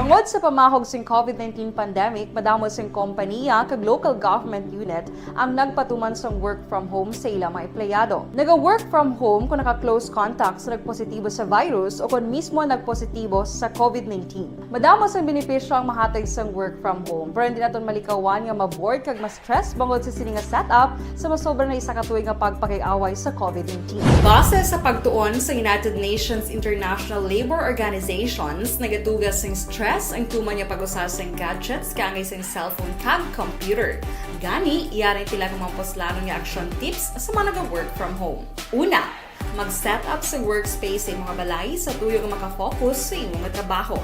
Bangod sa pamahog sing COVID-19 pandemic, madamo sing kompanya kag local government unit ang nagpatuman sang work from home sa ilang mga empleyado. Naga-work from home kung naka-close contact sa nagpositibo sa virus o kung mismo nagpositibo sa COVID-19. Madamo sang benepisyo ang mahatag sang work from home, pero hindi naton malikawan nga ma-bored kag ma-stress bangod sa sini nga setup sa masobra na isa ka tuig nga pagpakiaway sa COVID-19. Base sa pagtuon sa United Nations International Labour Organizations, nagatugas sing stress ang tuman niya pag-usas ng gadgets kangay sa cellphone kag computer. Gani, iyari tila kumaposlano nga action tips sa mga nag-work from home. Una, mag-set up sa workspace sa mga balay sa tuyo nga makafocus sa imong trabaho.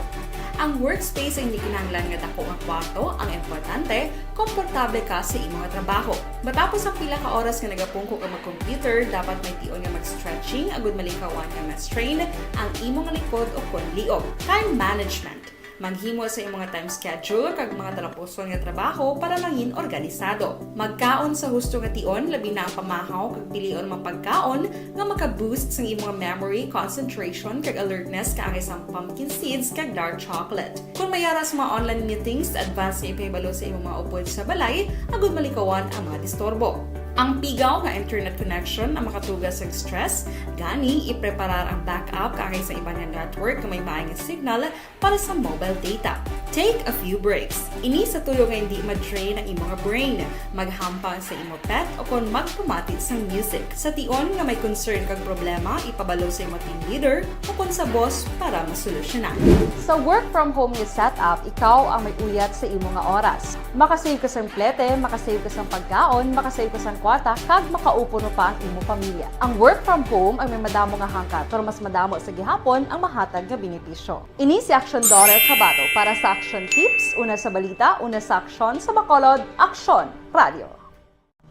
Ang workspace ay hindi kinahanglan nga dako nga kwarto, ang importante, komportable ka sa imong trabaho. Matapos ang pila ka oras nga nagapungko ka mag-computer, dapat may tion nga mag-stretching agud malikawan nga ma-strain ang imong likod o konliog. Time management. Maghimo sa imong mga time schedule kag mga talapuson nga trabaho para mangin organisado. Magkaon sa husto nga tion, labi na ang pamahaw kag pilion mapagkaon nga maka-boost sa imong memory, concentration kag alertness kaangay sa pumpkin seeds kag dark chocolate. Kung mayara sa mga online meetings, advance nga ipahibalo sa imong mga upod sa balay, agud malikawan ang mga disturbo. Ang pigaw nga internet connection ang makatugas sa stress, gani ipreparar ang backup kaangay sa iba nga network nga may maayong signal para sa mobile data. Take a few breaks. Ini sa tuyo nga hindi ma-drain ang imong brain, maghampang sa imong pet o kung magpamati sa music. Sa tion nga may concern kag problema, ipabalo sa imong team leader o kung sa boss para masolusyonan. Sa work from home nga setup, ikaw ang may uyat sa imong nga oras. Makasave ka sa plete, makasave ka sa pagkaon, makasave ka sa kwata, kag makaupo no pa ang imong pamilya. Ang work from home ay may madamo nga hangkat, pero mas madamo sa gihapon ang mahatag nga benepisyo. Ini si Action Dorel Cabato para sa Action Tips, una sa balita, una sa aksyon, sa Bacolod, Aksyon Radio.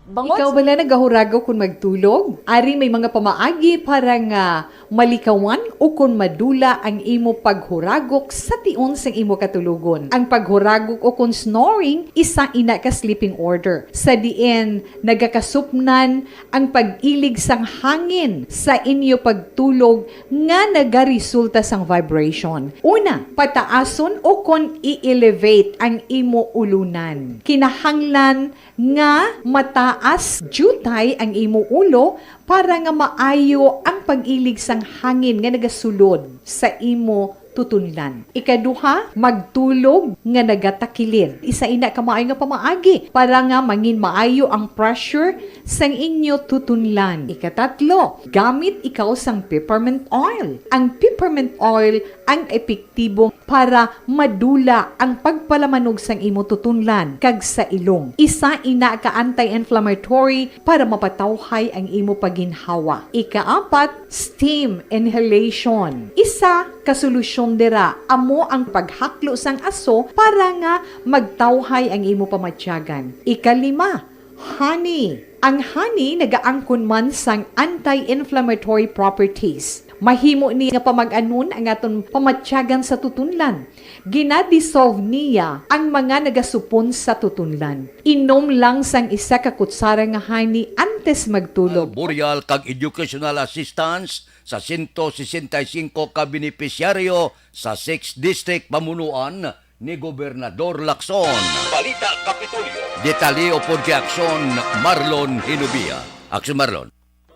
Ikaw bala nagahurago kung magtulog? Ari may mga pamaagi para nga malikawan o kung madula ang imo paghuragok sa tion sang imo katulugon. Ang paghuragok o kung snoring, isa ina ka sleeping order. Sa diin, nagakasupnan ang pag-ilig sang hangin sa inyo pagtulog nga nagaresulta sang vibration. Una, pataason o kung i-elevate ang imo ulunan. Kinahanglan nga mataas jutay ang imo ulo para nga maayo ang pag-ilig sang hangin nga nagasulod sa imo tutunlan. Ikaduha, magtulog nga nagatakilid. Isa ina ka maayo nga pamaagi para nga mangin maayo ang pressure sang inyo tutunlan. Ikatatlo, gamit ikaw sang peppermint oil. Ang peppermint oil ang epektibo para madula ang pagpalamanog sang imo tutunlan kag sa ilong. Isa ina ka anti-inflammatory para mapatawhay ang imo paginhawa. Ikaapat, steam inhalation. Isa ka solusyon dira amo ang paghaklo sang aso para nga magtawhay ang imo pamatyagan. Ikalima, honey. Ang honey nagaangkon man sang anti-inflammatory properties. Mahimo ni nga pamag-anon ang aton pamatyagan sa tutunlan. Ginadissolve niya ang mga nagasupon sa tutunlan. Inom lang sang isa ka kutsara nga honey antes magtulog. Boreal kag educational assistance sa 165 ka benepisyaryo sa 6th District pamunuan ni Gobernador Lacson. Balita Kapitolyo. Detalye o Aksyon Marlon Hinubia. Aksyon Marlon.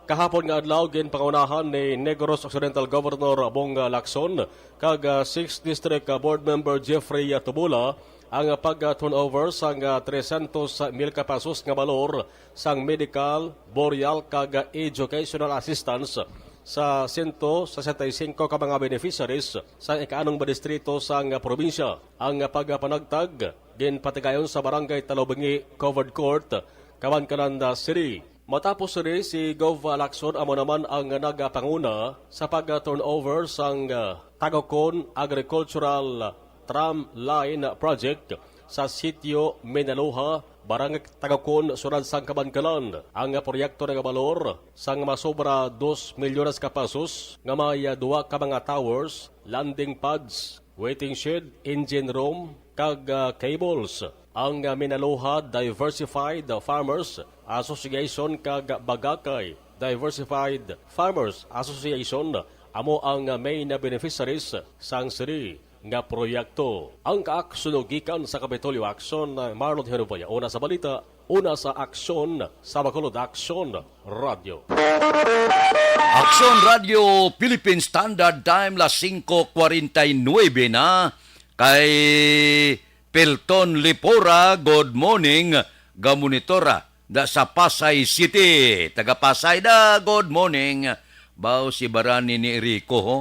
Kahapon nga adlaw gin pangunahan ni Negros Occidental Governor Bong Lacson kag 6th District Board Member Jeffrey Tubula ang pag-turnover sang 300,000 ka pesos nga balor sang medical, boreal kag educational assistance sa 165 ka mga beneficiaries sa ikaanong distrito sang probinsya. Ang pagpanagtag ginpatigayon sa barangay Talobingi Covered Court, Kabankanan City. Matapos rin si Gov. Lacson amo naman ang nagapanguna sa pag-turnover sang Tagokon Agricultural Tram Line Project sa sitio Menaluha, Barangay Tagokon, Surad sang Kabankalan. Ang proyekto ng balor sang masobra 2 milyones ka pesos nga may 2 ka mga towers, landing pads, waiting shed, engine room, kag cables. Ang Menaluha Diversified Farmers Association kag Bagakay Diversified Farmers Association amo ang main beneficiaries sang siri nga proyekto. Ang kaaksunogikan sa Kapitolyo Aksyon Marlon Hinubaya. Una sa balita, una sa aksyon sa Bacolod Aksyon Radio. Aksyon Radio Philippine Standard Time las 5:49 na kay Pelton Lipora, good morning, gamonitora da sa Pasay City. Taga Pasay da, good morning. Bao si Barani ni Rico, ho?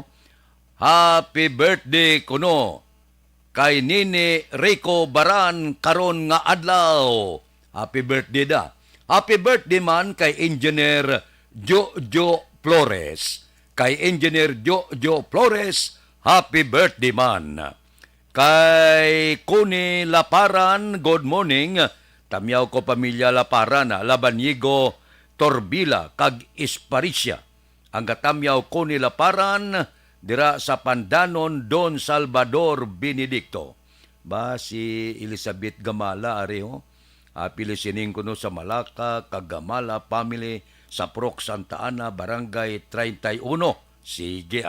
Happy birthday kuno kay Nini Rico Baran karon nga adlaw. Happy birthday da. Happy birthday man kay Engineer Jojo Flores. Kay Engineer Jojo Flores, happy birthday man. Kay Kuni Laparan, good morning. Tamyaw ko pamilya Laparan, Labanigo, Torbila, kag Esparicia. Ang katamyaw Kuni Laparan, dira sa Pandanon, Don Salvador Benedicto. Ba si Elizabeth Gamala, areho? Pilisining ko no sa Malacca, kag Gamala family, sa Proc Santa Ana, Barangay 31. Sige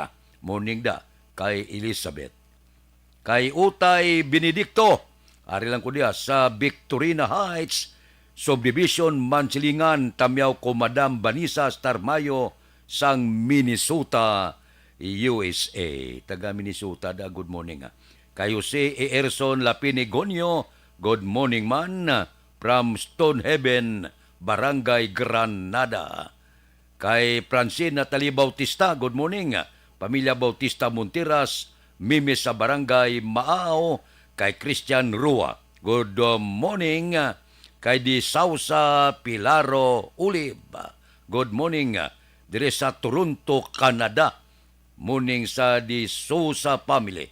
morning da, kay Elizabeth. Kay Utay Benedicto, ari lang ko diya, sa Victorina Heights, Subdivision, Mansilingan, tamyaw ko Madam Vanessa Starmayo, sang Minnesota, USA. Taga Minnesota da, good morning. Kay Jose Erson Lapinigonyo, good morning man, from Stonehaven, Barangay Granada. Kay Francine Natalie Bautista, good morning. Pamilya Bautista Montiras, Mimi sa Barangay Maao. Kay Christian Rua, good morning. Kay Di Sausa Pilaro Ulib, good morning. Dire sa Toronto, Canada. Morning sa Di Sousa family.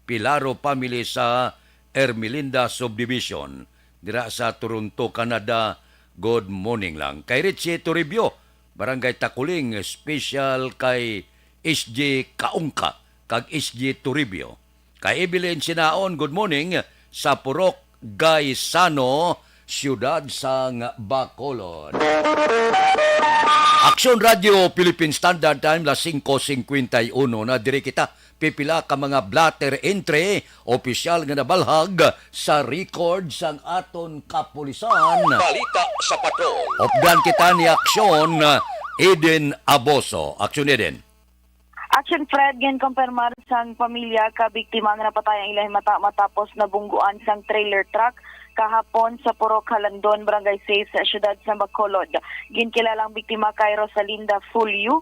Pilaro family sa Ermelinda Subdivision. Dira sa Toronto, Canada, good morning lang. Kay Richie Toribio, Barangay Takuling, special kay SG Kaungka, kag SG Toribio. Kay Evelyn Sinaon, good morning, sa Purok Gaisano, siyudad sang Bacolod. Action Radio Philippine Standard Time, las 5:51 na diri kita. Pipila ka mga blatter entry, opisyal nga nabalhag sa record sang aton kapulisan. Balita sa patrol. Opdan kita ni Aksyon, Eden Aboso. Aksyon Eden. Action Fred, gen kumpirmar sang pamilya ka biktima nga napatay ang ilahi matapos nabungguan sang trailer truck kahapon sa Purok Halandon, Barangay 6 sa siyudad sa Bacolod. Ginkilalang biktima kay Rosalinda Fulyu,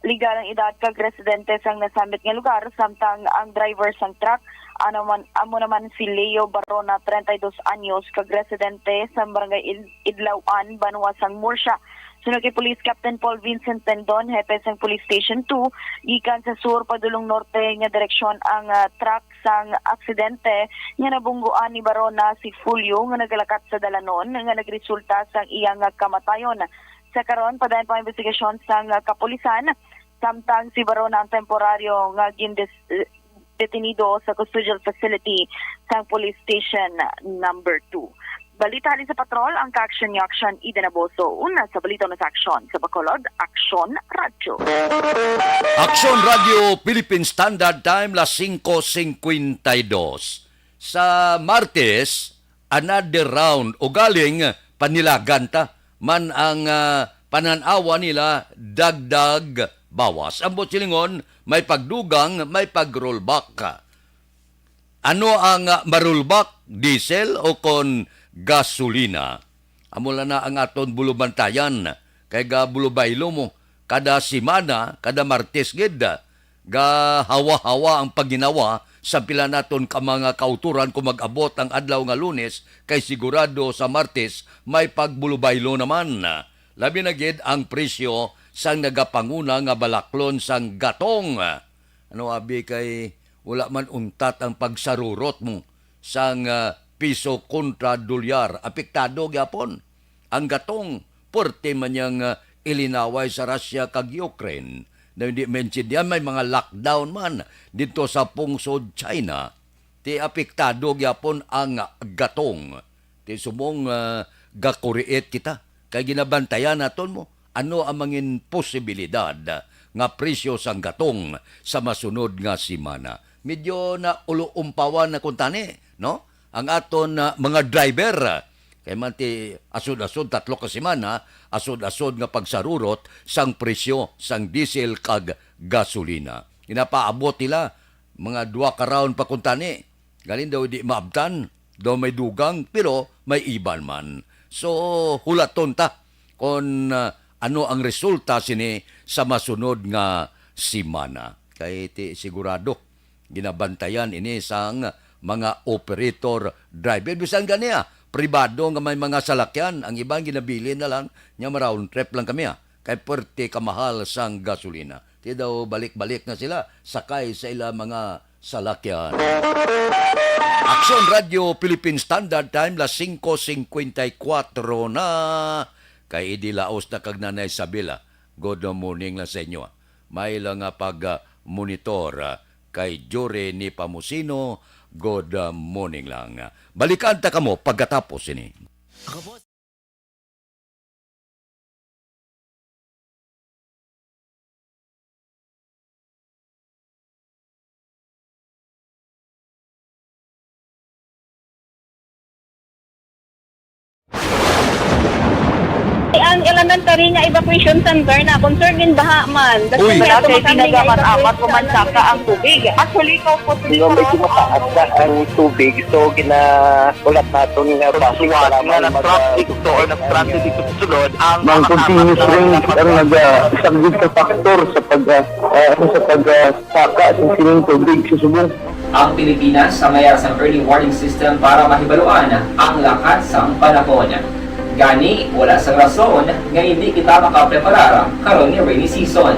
ligal ang edad kag residente sang nasamit nga lugar, samtang ang driver sang truck amo naman si Leo Barona, 32 anyos, kag residente sa Barangay Idlawan, Banwa sang Murcia. Sunod kay Police Captain Paul Vincent Tendon, hepe sang Police Station 2, gikan sa sur padulong norte nga direksyon ang truck sang aksidente nga nabungguan ni Barona si Fulyo nga nagalakat sa dalanon nga nagresulta sang iyang kamatayon. Sa karon padayon pang investigasyon sang kapulisan, samtang si Barona ang temporaryo nga detenido sa custodial facility sang Police Station number 2. Balita halin sa patrol, ang ka-action ni Action Eden Aboso. Una sa balita na sa Action sa Bacolod, Action Radio. Action Radio Philippine Standard Time, las 5:52. Sa Martes, another round o galing panilaganta man ang pananawa nila dagdag bawas. Ang silingon, may pagdugang, may pag-rollback. Ano ang marollback? Diesel o kon gasolina? Amula na ang aton bulubantayan. Kay ga bulubaylo mo, kada simana, kada Martes gid, ga hawa-hawa ang paginawa sa pila naton ka mga kauturan kung mag-abot ang adlaw nga Lunes, kay sigurado sa Martes may pagbulubaylo naman. Labi na gid ang presyo sang nagapanguna nga balaklon sang gatong. Ano abi kay wala man untat ang pagsarurot mo sang piso kontra dolyar. Apektado gyapon ang gatong, porte man yang ilinaway sa Russia kag Ukraine. Na hindi mention diyan, may mga lockdown man dito sa pungsod China. Ti apektado gyapon ang gatong. Ti sumong gakuriit kita. Kay ginabantayan naton mo, ano ang mangin posibilidad nga presyo sang gatong sa masunod nga simana. Medyo na ulo-umpawan na kuntani, no? Ang aton mga driver, kay man ti asod-asod 3 ka semana, asod-asod nga pagsarurot sang presyo sang diesel kag gasolina. Ginapaabot nila mga 2 ka round pa kuntani. Galin daw di maabtan, daw may dugang, pero may iban man. So, hulaton ta kung ano ang resulta sini sa masunod nga simana. Kay ti sigurado, ginabantayan ini sang mga operator driver. Bisan ganiya, pribado nga may mga salakyan, ang ibang ginabili na lang, nya round trip lang kami kay puwerte kamahal sang gasolina. Di daw balik-balik na sila, sakay sa ila mga salakyan. Aksyon Radio Philippine Standard Time, las 5:54 na. Kay Idi Laos na kag Nanay Isabela. Good morning lang sa inyo. May lang pag-monitor kay Jure ni Pamusino. Good morning lang. Balikan ta kamo pagkatapos ini. Ang elementary nga evacuation center na concern din baha man. Uy, kasi pinagamat-amat kumansaka ang tubig. Actually, po Yung medyo mataas na ang tubig, so ginaulat natin nga pasiwala nga nag-traffic to or nag-transit dito sa sulod ang continuous rain ang nag-subject sa factor sa pagsaka sa sining tubig sa subong. Ang Pilipinas sa mayroon sa early warning system para mahibaluan ang lakat sa panahon. Gani, wala sa rason nga hindi kita makapreparar karon ni rainy season.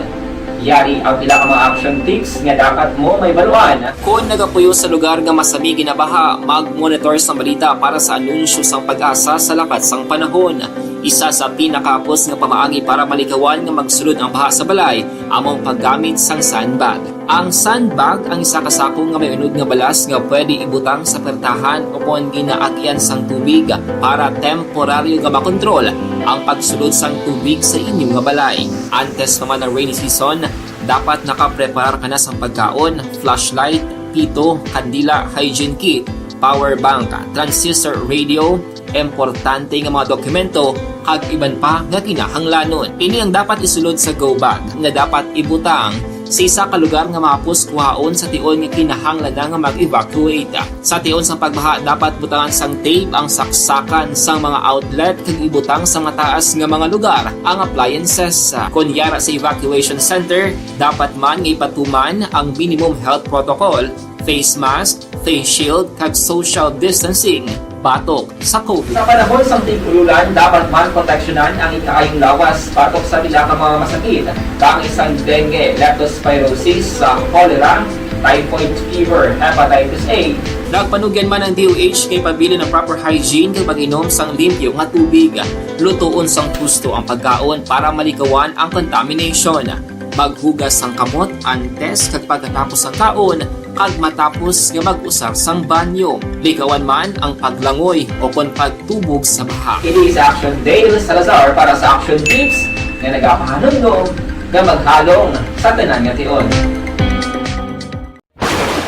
Yari ang pila ka mga action tips nga dapat mo may baluan. Kung nagapuyo sa lugar nga masabi ginabaha, mag-monitor sa balita para sa anunsyo sang pag-asa sa lakat sang panahon. Isa sa pinakapos nga pamaagi para malikawan nga magsulod ang baha sa balay, among paggamit sang sandbag. Ang sandbag ang isa kasakong nga may unod nga balas nga pwede ibutang sa pertahan upon ginaagyan sang tubig para temporaryo nga makontrol ang pagsulod sang tubig sa inyong nga balay. Antes naman ng rainy season, dapat nakapreparar ka na sang pagkaon, flashlight, pito, kandila, hygiene kit, power bank, transistor radio, importante nga mga dokumento kag iban pa nga kinahanglanon. Ini ang dapat isulod sa go bag nga dapat ibutang sa isa ka lugar nga mapus kuhaon sa tion nga kinahanglan nga mag-evacuate. Sa tion sa pagbaha dapat butangan sang tape ang saksakan sang mga outlet kag ibutang sa mga taas nga mga lugar ang appliances. Kunyara sa evacuation center, dapat man nga ipatuman ang minimum health protocol, face mask, face shield kag social distancing. Batok sa COVID. Sa panahon sa tig-ululan, dapat man proteksyonan ang ikaayong lawas batok sa bila ka mga masakit. Kang isang dengue, leptospirosis, cholera, typhoid fever, hepatitis A. Nagpanugyan man ang DOH kay pabili ng proper hygiene kay pag-inom sang limpyo nga tubig. Lutuon sang husto ang pagkaon para malikawan ang contamination. Maghugas sang kamot antes kag pagkatapos ang kaon kag matapos nga mag-usar sang banyo. Likawan man ang paglangoy o kon pagtubog sa baha. It is Action Dale Salazar para sa Action Tips nga nagapahanong nga maghalong sa tanan nga tion.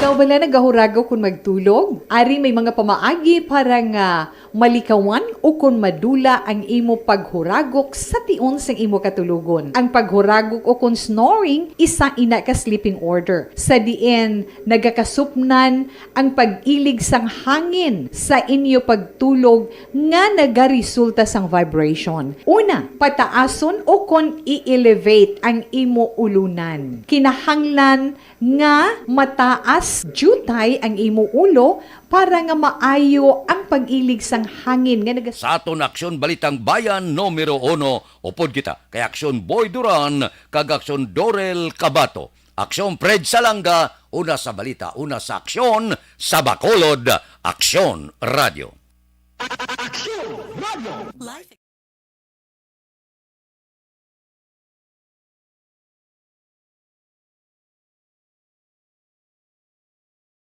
Ikaw bala nagahurago kung magtulog? Ari may mga pamaagi para nga malikawan o kung madula ang imo paghuragok sa tion sang imo katulugon. Ang paghuragok o kung snoring, isa ina ka sleeping order. Sa diin, nagakasupnan ang pag-ilig sang hangin sa inyo pagtulog nga nagaresulta sang vibration. Una, pataason o kung i-elevate ang imo ulunan. Kinahanglan nga mataas jutay ang imo ulo para nga maayo ang pag-ilig sang hangin nga Sa aton Aksyon Balitang Bayan numero 1, upod kita kay Aksyon Boy Duran kag Aksyon Dorel Cabato. Aksyon Fred Salanga, una sa balita, una sa aksyon sa Bacolod, Aksyon Radio. Action Radio. Life